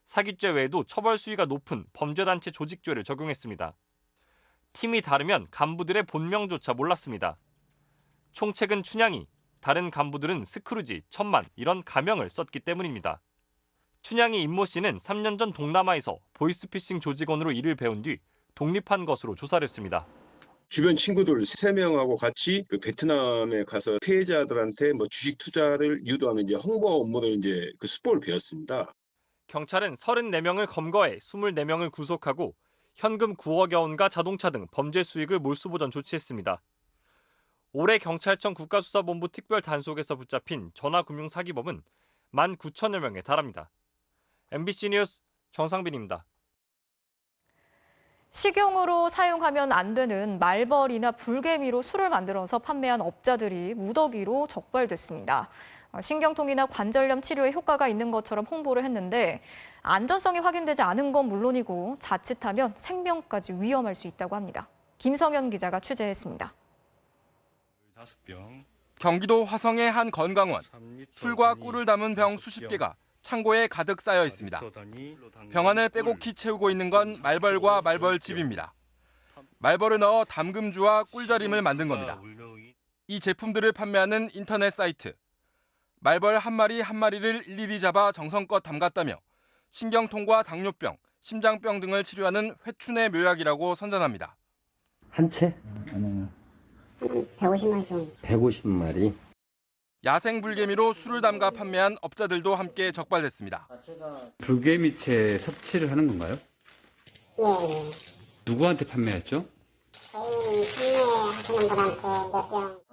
사기죄 외에도 처벌 수위가 높은 범죄단체 조직죄를 적용했습니다. 팀이 다르면 간부들의 본명조차 몰랐습니다. 총책은 춘향이, 다른 간부들은 스크루지, 천만 이런 가명을 썼기 때문입니다. 춘향이 임모 씨는 3년 전 동남아에서 보이스피싱 조직원으로 일을 배운 뒤 독립한 것으로 조사를 했습니다. 주변 친구들 3명하고 같이 그 베트남에 가서 피해자들한테 주식 투자를 유도하는 이제 홍보 업무를 이제 그 수법을 배웠습니다. 경찰은 34명을 검거해 24명을 구속하고 현금 9억여 원과 자동차 등 범죄 수익을 몰수보전 조치했습니다. 올해 경찰청 국가수사본부 특별 단속에서 붙잡힌 전화금융 사기범은 19,000여 명에 달합니다. MBC 뉴스 정상빈입니다. 식용으로 사용하면 안 되는 말벌이나 불개미로 술을 만들어서 판매한 업자들이 무더기로 적발됐습니다. 신경통이나 관절염 치료에 효과가 있는 것처럼 홍보를 했는데 안전성이 확인되지 않은 건 물론이고 자칫하면 생명까지 위험할 수 있다고 합니다. 김성현 기자가 취재했습니다. 경기도 화성의 한 건강원, 술과 꿀을 담은 병 수십 개가 창고에 가득 쌓여 있습니다. 병 안을 빼곡히 채우고 있는 건 말벌과 말벌즙입니다. 말벌을 넣어 담금주와 꿀절임을 만든 겁니다. 이 제품들을 판매하는 인터넷 사이트. 말벌 한 마리 한 마리를 일일이 잡아 정성껏 담갔다며 신경통과 당뇨병, 심장병 등을 치료하는 회춘의 묘약이라고 선전합니다. 한 채? 150마리 정도. 150마리. 야생 불개미로 술을 담가 판매한 업자들도 함께 적발됐습니다. 불개미채 섭취를 하는 건가요? 네. 누구한테 판매했죠? 판매하시는 분한테 몇 병.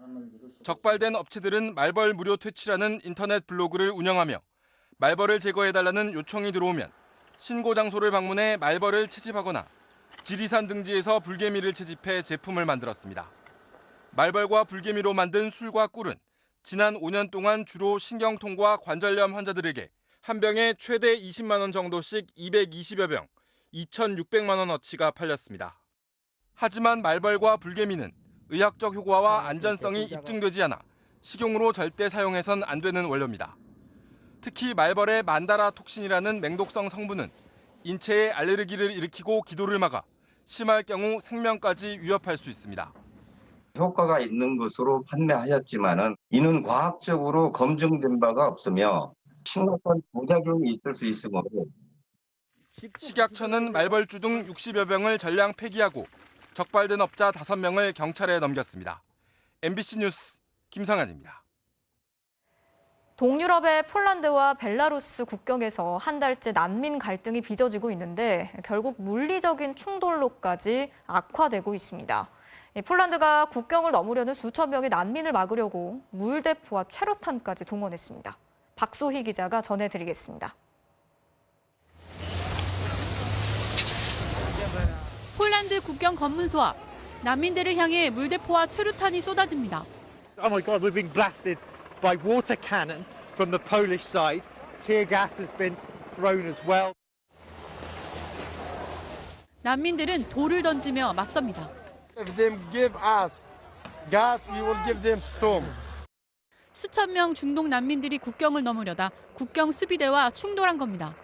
적발된 업체들은 말벌 무료 퇴치라는 인터넷 블로그를 운영하며 말벌을 제거해달라는 요청이 들어오면 신고 장소를 방문해 말벌을 채집하거나 지리산 등지에서 불개미를 채집해 제품을 만들었습니다. 말벌과 불개미로 만든 술과 꿀은 지난 5년 동안 주로 신경통과 관절염 환자들에게 한 병에 최대 20만 원 정도씩 220여 병, 2,600만 원어치가 팔렸습니다. 하지만 말벌과 불개미는 의학적 효과와 안전성이 입증되지 않아 식용으로 절대 사용해선 안 되는 원료입니다. 특히 말벌의 만다라 톡신이라는 맹독성 성분은 인체에 알레르기를 일으키고 기도를 막아 심할 경우 생명까지 위협할 수 있습니다. 효과가 있는 것으로 판매하였지만은 이는 과학적으로 검증된 바가 없으며 심각한 부작용이 있을 수 있으므로 식약처는 말벌주 등 60여 병을 전량 폐기하고 적발된 업자 5명을 경찰에 넘겼습니다. MBC 뉴스 김상환입니다. 동유럽의 폴란드와 벨라루스 국경에서 한 달째 난민 갈등이 빚어지고 있는데 결국 물리적인 충돌로까지 악화되고 있습니다. 폴란드가 국경을 넘으려는 수천 명의 난민을 막으려고 물대포와 최루탄까지 동원했습니다. 박소희 기자가 전해드리겠습니다. 폴란드 국경 검문소 앞 난민들을 향해 물대포와 최루탄이 쏟아집니다. Oh my God, we're being blasted by water cannon from the Polish side. Tear gas has been thrown as well. 난민들은 돌을 던지며 맞섭니다. If they give us gas, we will give them storm. 수천 명 중동 난민들이 국경을 넘으려다 국경 수비대와 충돌한 겁니다.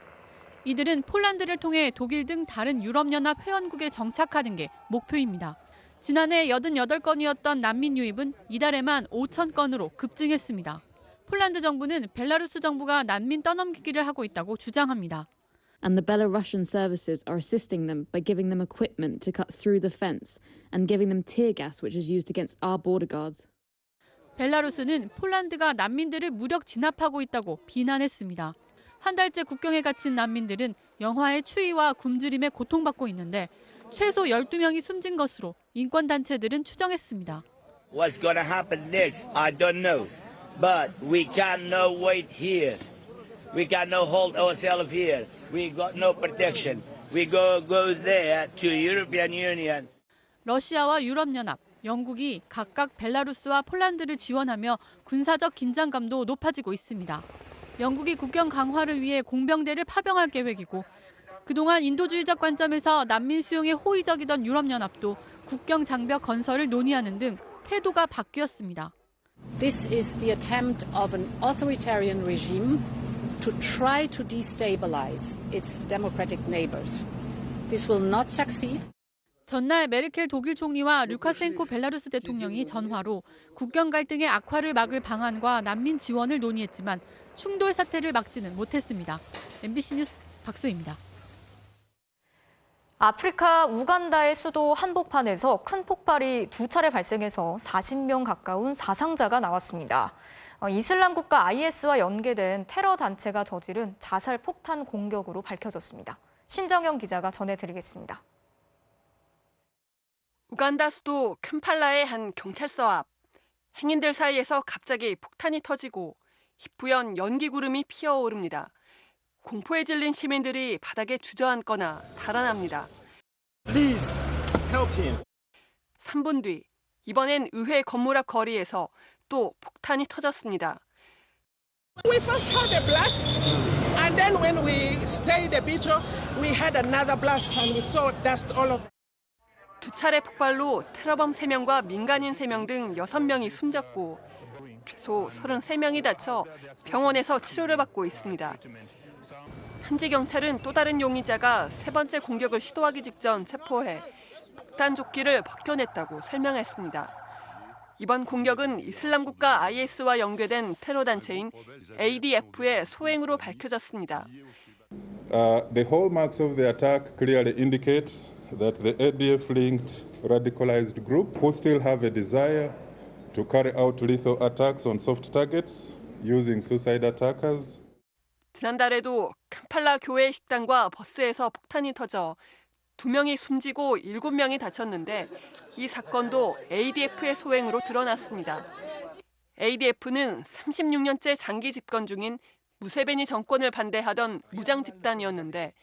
이들은 폴란드를 통해 독일 등 다른 유럽연합 회원국에 정착하는 게 목표입니다. 지난해 88건이었던 난민 유입은 이달에만 5천 건으로 급증했습니다. 폴란드 정부는 벨라루스 정부가 난민 떠넘기기를 하고 있다고 주장합니다. And the Belarusian services are assisting them by giving them equipment to cut through the fence and giving them tear gas which is used against our border guards. 벨라루스는 폴란드가 난민들을 무력 진압하고 있다고 비난했습니다. 한 달째 국경에 갇힌 난민들은 영하의 추위와 굶주림에 고통받고 있는데 최소 12명이 숨진 것으로 인권단체들은 추정했습니다. What's going to happen next? I don't know. But we cannot wait here. We cannot hold ourselves here. We got no protection. We go there to European Union. 러시아와 유럽연합, 영국이 각각 벨라루스와 폴란드를 지원하며 군사적 긴장감도 높아지고 있습니다. 영국이 국경 강화를 위해 공병대를 파병할 계획이고 그동안 인도주의적 관점에서 난민 수용에 호의적이던 유럽연합도 국경 장벽 건설을 논의하는 등 태도가 바뀌었습니다. This is the attempt of an authoritarian regime to try to destabilize its democratic neighbors. This will not succeed. 전날 메르켈 독일 총리와 루카센코 벨라루스 대통령이 전화로 국경 갈등의 악화를 막을 방안과 난민 지원을 논의했지만 충돌 사태를 막지는 못했습니다. MBC 뉴스 박소희입니다. 아프리카 우간다의 수도 한복판에서 큰 폭발이 2차례 발생해서 40명 가까운 사상자가 나왔습니다. 이슬람 국가 IS와 연계된 테러 단체가 저지른 자살 폭탄 공격으로 밝혀졌습니다. 신정영 기자가 전해드리겠습니다. 우간다 수도 캄팔라의 한 경찰서 앞. 행인들 사이에서 갑자기 폭탄이 터지고 희뿌연 연기 구름이 피어오릅니다. 공포에 질린 시민들이 바닥에 주저앉거나 달아납니다. Please help him. 3분 뒤, 이번엔 의회 건물 앞 거리에서 또 폭탄이 터졌습니다. We first had a blast, and then when we stayed a bit, we had another blast, and we saw dust all over. 2차례 폭발로 테러범 3명과 민간인 3명 등 6명이 숨졌고 최소 33명이 다쳐 병원에서 치료를 받고 있습니다. 현지 경찰은 또 다른 용의자가 3번째 공격을 시도하기 직전 체포해 폭탄 조끼를 벗겨냈다고 설명했습니다. 이번 공격은 이슬람 국가 IS와 연계된 테러 단체인 ADF의 소행으로 밝혀졌습니다. The hallmarks of the attack clearly indicate that the ADF-linked radicalized group who still have a desire to carry out lethal attacks on soft targets using suicide attackers. 지난달에도 캄팔라 교회 식당과 버스에서 폭탄이 터져 2명이 숨지고 7명이 다쳤는데 이 사건도 ADF의 소행으로 드러났습니다. ADF는 36년째 장기 집권 중인 무세베니 정권을 반대하던 무장 집단이었는데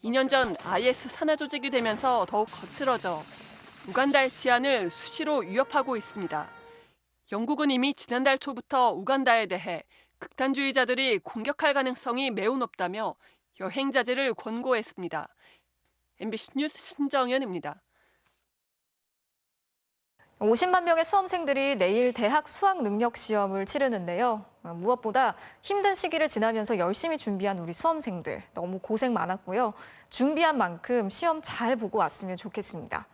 2년 전 IS 산하 조직이 되면서 더욱 거칠어져 우간다의 치안을 수시로 위협하고 있습니다. 영국은 이미 지난달 초부터 우간다에 대해 극단주의자들이 공격할 가능성이 매우 높다며 여행 자제를 권고했습니다. MBC 뉴스 신정연입니다. 50만 명의 수험생들이 내일 대학 수학 능력 시험을 치르는데요. 무엇보다 힘든 시기를 지나면서 열심히 준비한 우리 수험생들 너무 고생 많았고요. 준비한 만큼 시험 잘 보고 왔으면 좋겠습니다.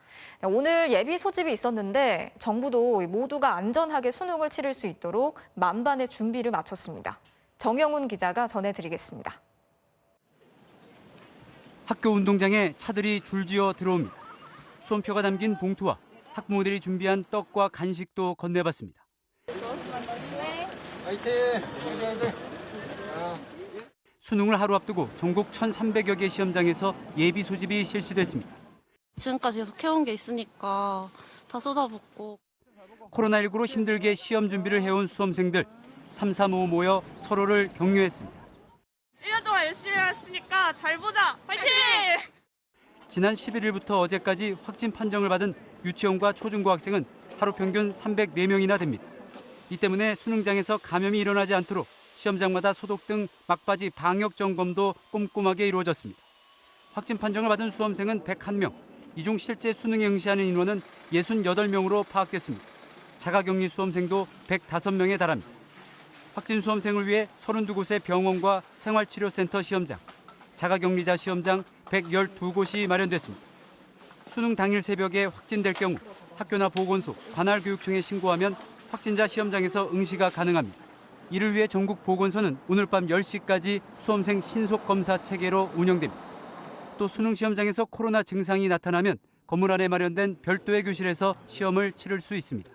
오늘 예비 소집이 있었는데 정부도 모두가 안전하게 수능을 치를 수 있도록 만반의 준비를 마쳤습니다. 정영훈 기자가 전해드리겠습니다. 학교 운동장에 차들이 줄지어 들어옵니다. 수험표가 담긴 봉투와 학부모들이 준비한 떡과 간식도 건네봤습니다. 수능을 하루 앞두고 전국 1,300여 개 시험장에서 예비 소집이 실시됐습니다. 지금까지 계속 해온 게 있으니까 다 쏟아붓고. 코로나19로 힘들게 시험 준비를 해온 수험생들 335 모여 서로를 격려했습니다. 1년 동안 열심히 했으니까 잘 보자. 화이팅! 지난 11일부터 어제까지 확진 판정을 받은 유치원과 초중고 학생은 하루 평균 304명이나 됩니다. 이 때문에 수능장에서 감염이 일어나지 않도록 시험장마다 소독 등 막바지 방역 점검도 꼼꼼하게 이루어졌습니다. 확진 판정을 받은 수험생은 101명, 이 중 실제 수능에 응시하는 인원은 68명으로 파악됐습니다. 자가격리 수험생도 105명에 달합니다. 확진 수험생을 위해 32곳의 병원과 생활치료센터 시험장, 자가격리자 시험장 112곳이 마련됐습니다. 수능 당일 새벽에 확진될 경우 학교나 보건소, 관할교육청에 신고하면 확진자 시험장에서 응시가 가능합니다. 이를 위해 전국 보건소는 오늘 밤 10시까지 수험생 신속검사 체계로 운영됩니다. 또 수능 시험장에서 코로나 증상이 나타나면 건물 안에 마련된 별도의 교실에서 시험을 치를 수 있습니다.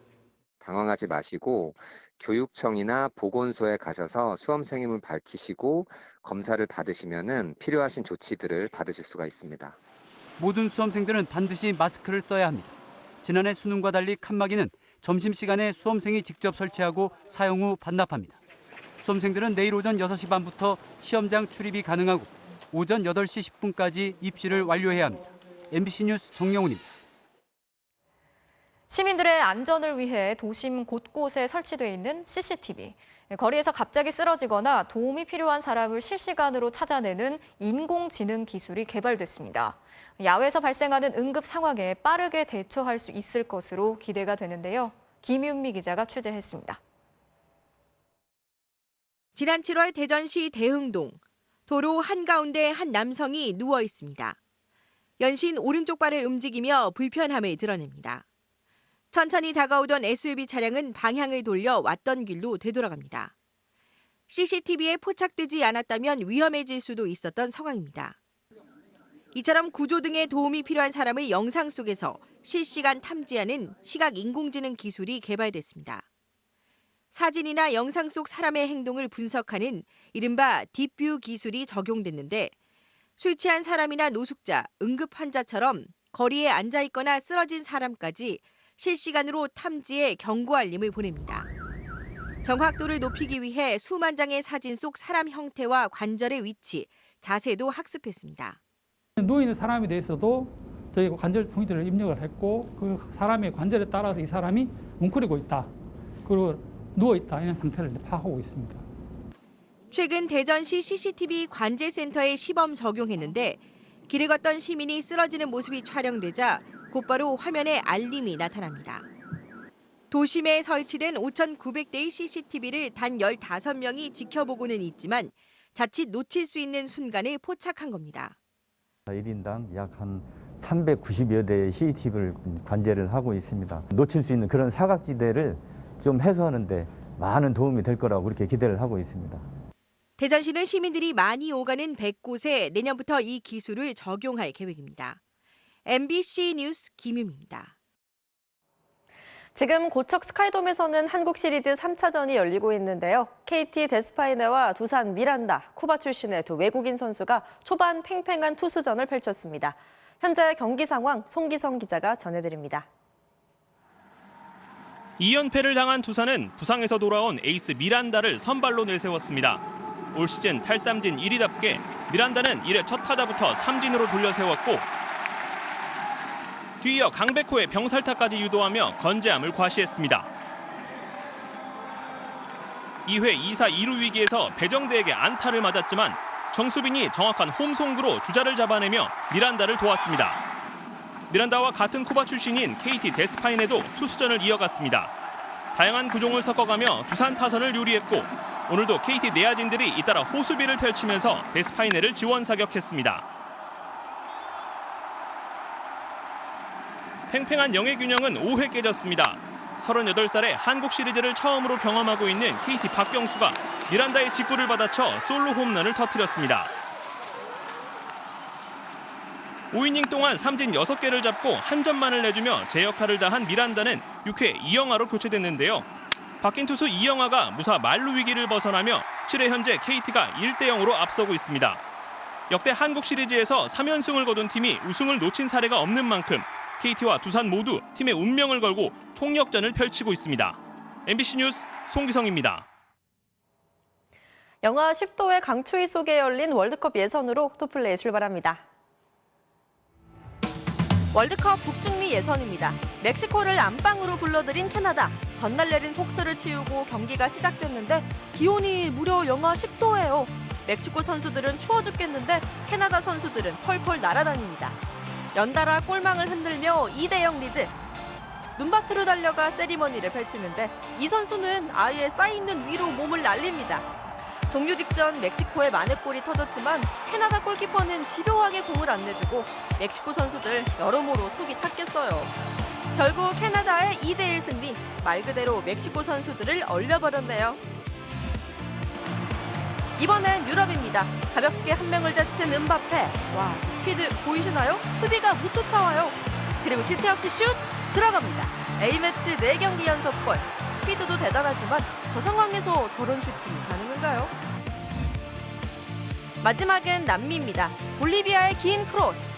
당황하지 마시고 교육청이나 보건소에 가셔서 수험생임을 밝히시고 검사를 받으시면은 필요하신 조치들을 받으실 수가 있습니다. 모든 수험생들은 반드시 마스크를 써야 합니다. 지난해 수능과 달리 칸막이는 점심시간에 수험생이 직접 설치하고 사용 후 반납합니다. 수험생들은 내일 오전 6시 반부터 시험장 출입이 가능하고 오전 8시 10분까지 입시를 완료해야 합니다. MBC 뉴스 정영훈입니다. 시민들의 안전을 위해 도심 곳곳에 설치돼 있는 CCTV. 거리에서 갑자기 쓰러지거나 도움이 필요한 사람을 실시간으로 찾아내는 인공지능 기술이 개발됐습니다. 야외에서 발생하는 응급 상황에 빠르게 대처할 수 있을 것으로 기대가 되는데요. 김윤미 기자가 취재했습니다. 지난 7월 대전시 대흥동. 도로 한가운데 한 남성이 누워 있습니다. 연신 오른쪽 발을 움직이며 불편함을 드러냅니다. 천천히 다가오던 SUV 차량은 방향을 돌려 왔던 길로 되돌아갑니다. CCTV에 포착되지 않았다면 위험해질 수도 있었던 상황입니다. 이처럼 구조 등의 도움이 필요한 사람을 영상 속에서 실시간 탐지하는 시각 인공지능 기술이 개발됐습니다. 사진이나 영상 속 사람의 행동을 분석하는 이른바 딥뷰 기술이 적용됐는데 술 취한 사람이나 노숙자, 응급 환자처럼 거리에 앉아 있거나 쓰러진 사람까지 실시간으로 탐지해 경고 알림을 보냅니다. 정확도를 높이기 위해 수만 장의 사진 속 사람 형태와 관절의 위치, 자세도 학습했습니다. 누워있는 사람에 대해서도 저희가 관절 포인트를 입력을 했고 그 사람의 관절에 따라서 이 사람이 뭉클이고 있다. 그리고 누워있다 이런 상태를 파악하고 있습니다. 최근 대전시 CCTV 관제센터에 시범 적용했는데 길을 걷던 시민이 쓰러지는 모습이 촬영되자 곧바로 화면에 알림이 나타납니다. 도심에 설치된 5,900대의 CCTV를 단 15명이 지켜보고는 있지만 자칫 놓칠 수 있는 순간을 포착한 겁니다. 1인당 약 한 390여 대의 CCTV를 관제를 하고 있습니다. 놓칠 수 있는 그런 사각지대를 좀 해소하는 데 많은 도움이 될 거라고 그렇게 기대를 하고 있습니다. 대전시는 시민들이 많이 오가는 100곳에 내년부터 이 기술을 적용할 계획입니다. MBC 뉴스 김유미입니다. 지금 고척 스카이돔에서는 한국 시리즈 3차전이 열리고 있는데요. KT 데스파이네와 두산 미란다, 쿠바 출신의 두 외국인 선수가 초반 팽팽한 투수전을 펼쳤습니다. 현재 경기 상황 송기성 기자가 전해드립니다. 2연패를 당한 두산은 부상에서 돌아온 에이스 미란다를 선발로 내세웠습니다. 올 시즌 탈삼진 1위답게 미란다는 1회 첫 타자부터 삼진으로 돌려세웠고 뒤이어 강백호의 병살타까지 유도하며 건재함을 과시했습니다. 2회 2사 2루 위기에서 배정대에게 안타를 맞았지만 정수빈이 정확한 홈송구로 주자를 잡아내며 미란다를 도왔습니다. 미란다와 같은 쿠바 출신인 KT 데스파이네도 투수전을 이어갔습니다. 다양한 구종을 섞어가며 두산 타선을 요리했고 오늘도 KT 내야진들이 잇따라 호수비를 펼치면서 데스파이네를 지원 사격했습니다. 팽팽한 영의 균형은 5회 깨졌습니다. 38살에 한국 시리즈를 처음으로 경험하고 있는 KT 박경수가 미란다의 직구를 받아쳐 솔로 홈런을 터뜨렸습니다. 5이닝 동안 삼진 6개를 잡고 한 점만을 내주며 제 역할을 다한 미란다는 6회 이영하로 교체됐는데요. 바뀐 투수 이영하가 무사 만루 위기를 벗어나며 7회 현재 KT가 1대0으로 앞서고 있습니다. 역대 한국 시리즈에서 3연승을 거둔 팀이 우승을 놓친 사례가 없는 만큼 KT와 두산 모두 팀의 운명을 걸고 총력전을 펼치고 있습니다. MBC 뉴스 송기성입니다. 영하 10도의 강추위 속에 열린 월드컵 예선으로 토플레이 출발합니다. 월드컵 북중미 예선입니다. 멕시코를 안방으로 불러들인 캐나다. 전날 내린 폭설을 치우고 경기가 시작됐는데 기온이 무려 영하 10도예요. 멕시코 선수들은 추워 죽겠는데 캐나다 선수들은 펄펄 날아다닙니다. 연달아 골망을 흔들며 2대0 리드. 눈밭으로 달려가 세리머니를 펼치는데 이 선수는 아예 쌓여있는 위로 몸을 날립니다. 종료 직전 멕시코의 만회골이 터졌지만 캐나다 골키퍼는 집요하게 공을 안 내주고 멕시코 선수들 여러모로 속이 탔겠어요. 결국 캐나다의 2대1 승리, 말 그대로 멕시코 선수들을 얼려버렸네요. 이번엔 유럽입니다. 가볍게 한 명을 제친 은바페. 와, 저 스피드 보이시나요? 수비가 못 쫓아와요. 그리고 지체 없이 슛 들어갑니다. A매치 4경기 연속골. 스피드도 대단하지만 저 상황에서 저런 슈팅이 가능한가요? 마지막엔 남미입니다. 볼리비아의 긴 크로스.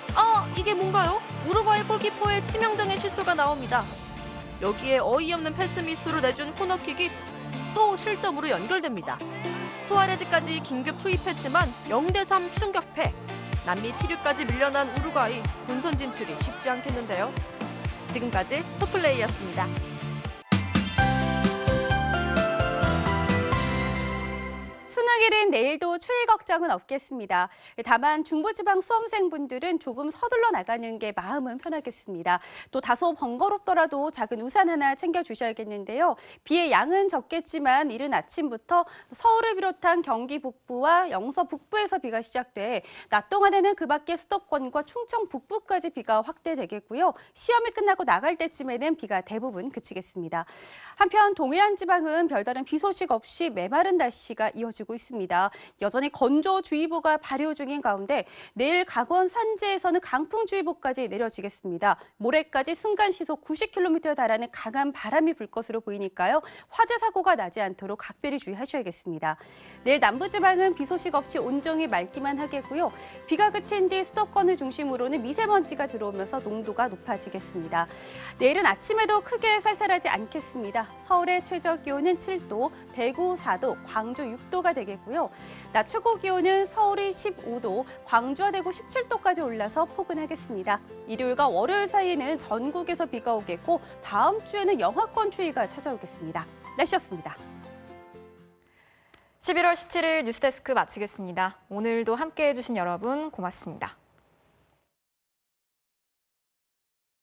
이게 뭔가요? 우루과이 골키퍼의 치명적인 실수가 나옵니다. 여기에 어이없는 패스 미스로 내준 코너킥이 또 실점으로 연결됩니다. 수아레즈까지 긴급 투입했지만 0대3 충격패. 남미 7위까지 밀려난 우루과이 본선 진출이 쉽지 않겠는데요. 지금까지 토플레이였습니다. 수능일인 내일도 추위 걱정은 없겠습니다. 다만 중부지방 수험생분들은 조금 서둘러 나가는 게 마음은 편하겠습니다. 또 다소 번거롭더라도 작은 우산 하나 챙겨주셔야겠는데요. 비의 양은 적겠지만 이른 아침부터 서울을 비롯한 경기 북부와 영서 북부에서 비가 시작돼 낮 동안에는 그 밖에 수도권과 충청 북부까지 비가 확대되겠고요. 시험이 끝나고 나갈 때쯤에는 비가 대부분 그치겠습니다. 한편 동해안 지방은 별다른 비 소식 없이 메마른 날씨가 이어지고 있습니다. 여전히 건조주의보가 발효 중인 가운데 내일 강원 산지에서는 강풍주의보까지 내려지겠습니다. 모레까지 순간 시속 90km에 달하는 강한 바람이 불 것으로 보이니까요. 화재 사고가 나지 않도록 각별히 주의하셔야겠습니다. 내일 남부지방은 비 소식 없이 온종일 맑기만 하겠고요. 비가 그친 뒤 수도권을 중심으로는 미세먼지가 들어오면서 농도가 높아지겠습니다. 내일은 아침에도 크게 쌀쌀하지 않겠습니다. 서울의 최저 기온은 7도, 대구 4도, 광주 6도가 되겠고요. 낮 최고 기온은 서울이 15도, 광주와 대구 17도까지 올라서 포근하겠습니다. 일요일과 월요일 사이에는 전국에서 비가 오겠고 다음 주에는 영하권 추위가 찾아오겠습니다. 날씨였습니다. 11월 17일 뉴스데스크 마치겠습니다. 오늘도 함께해 주신 여러분 고맙습니다.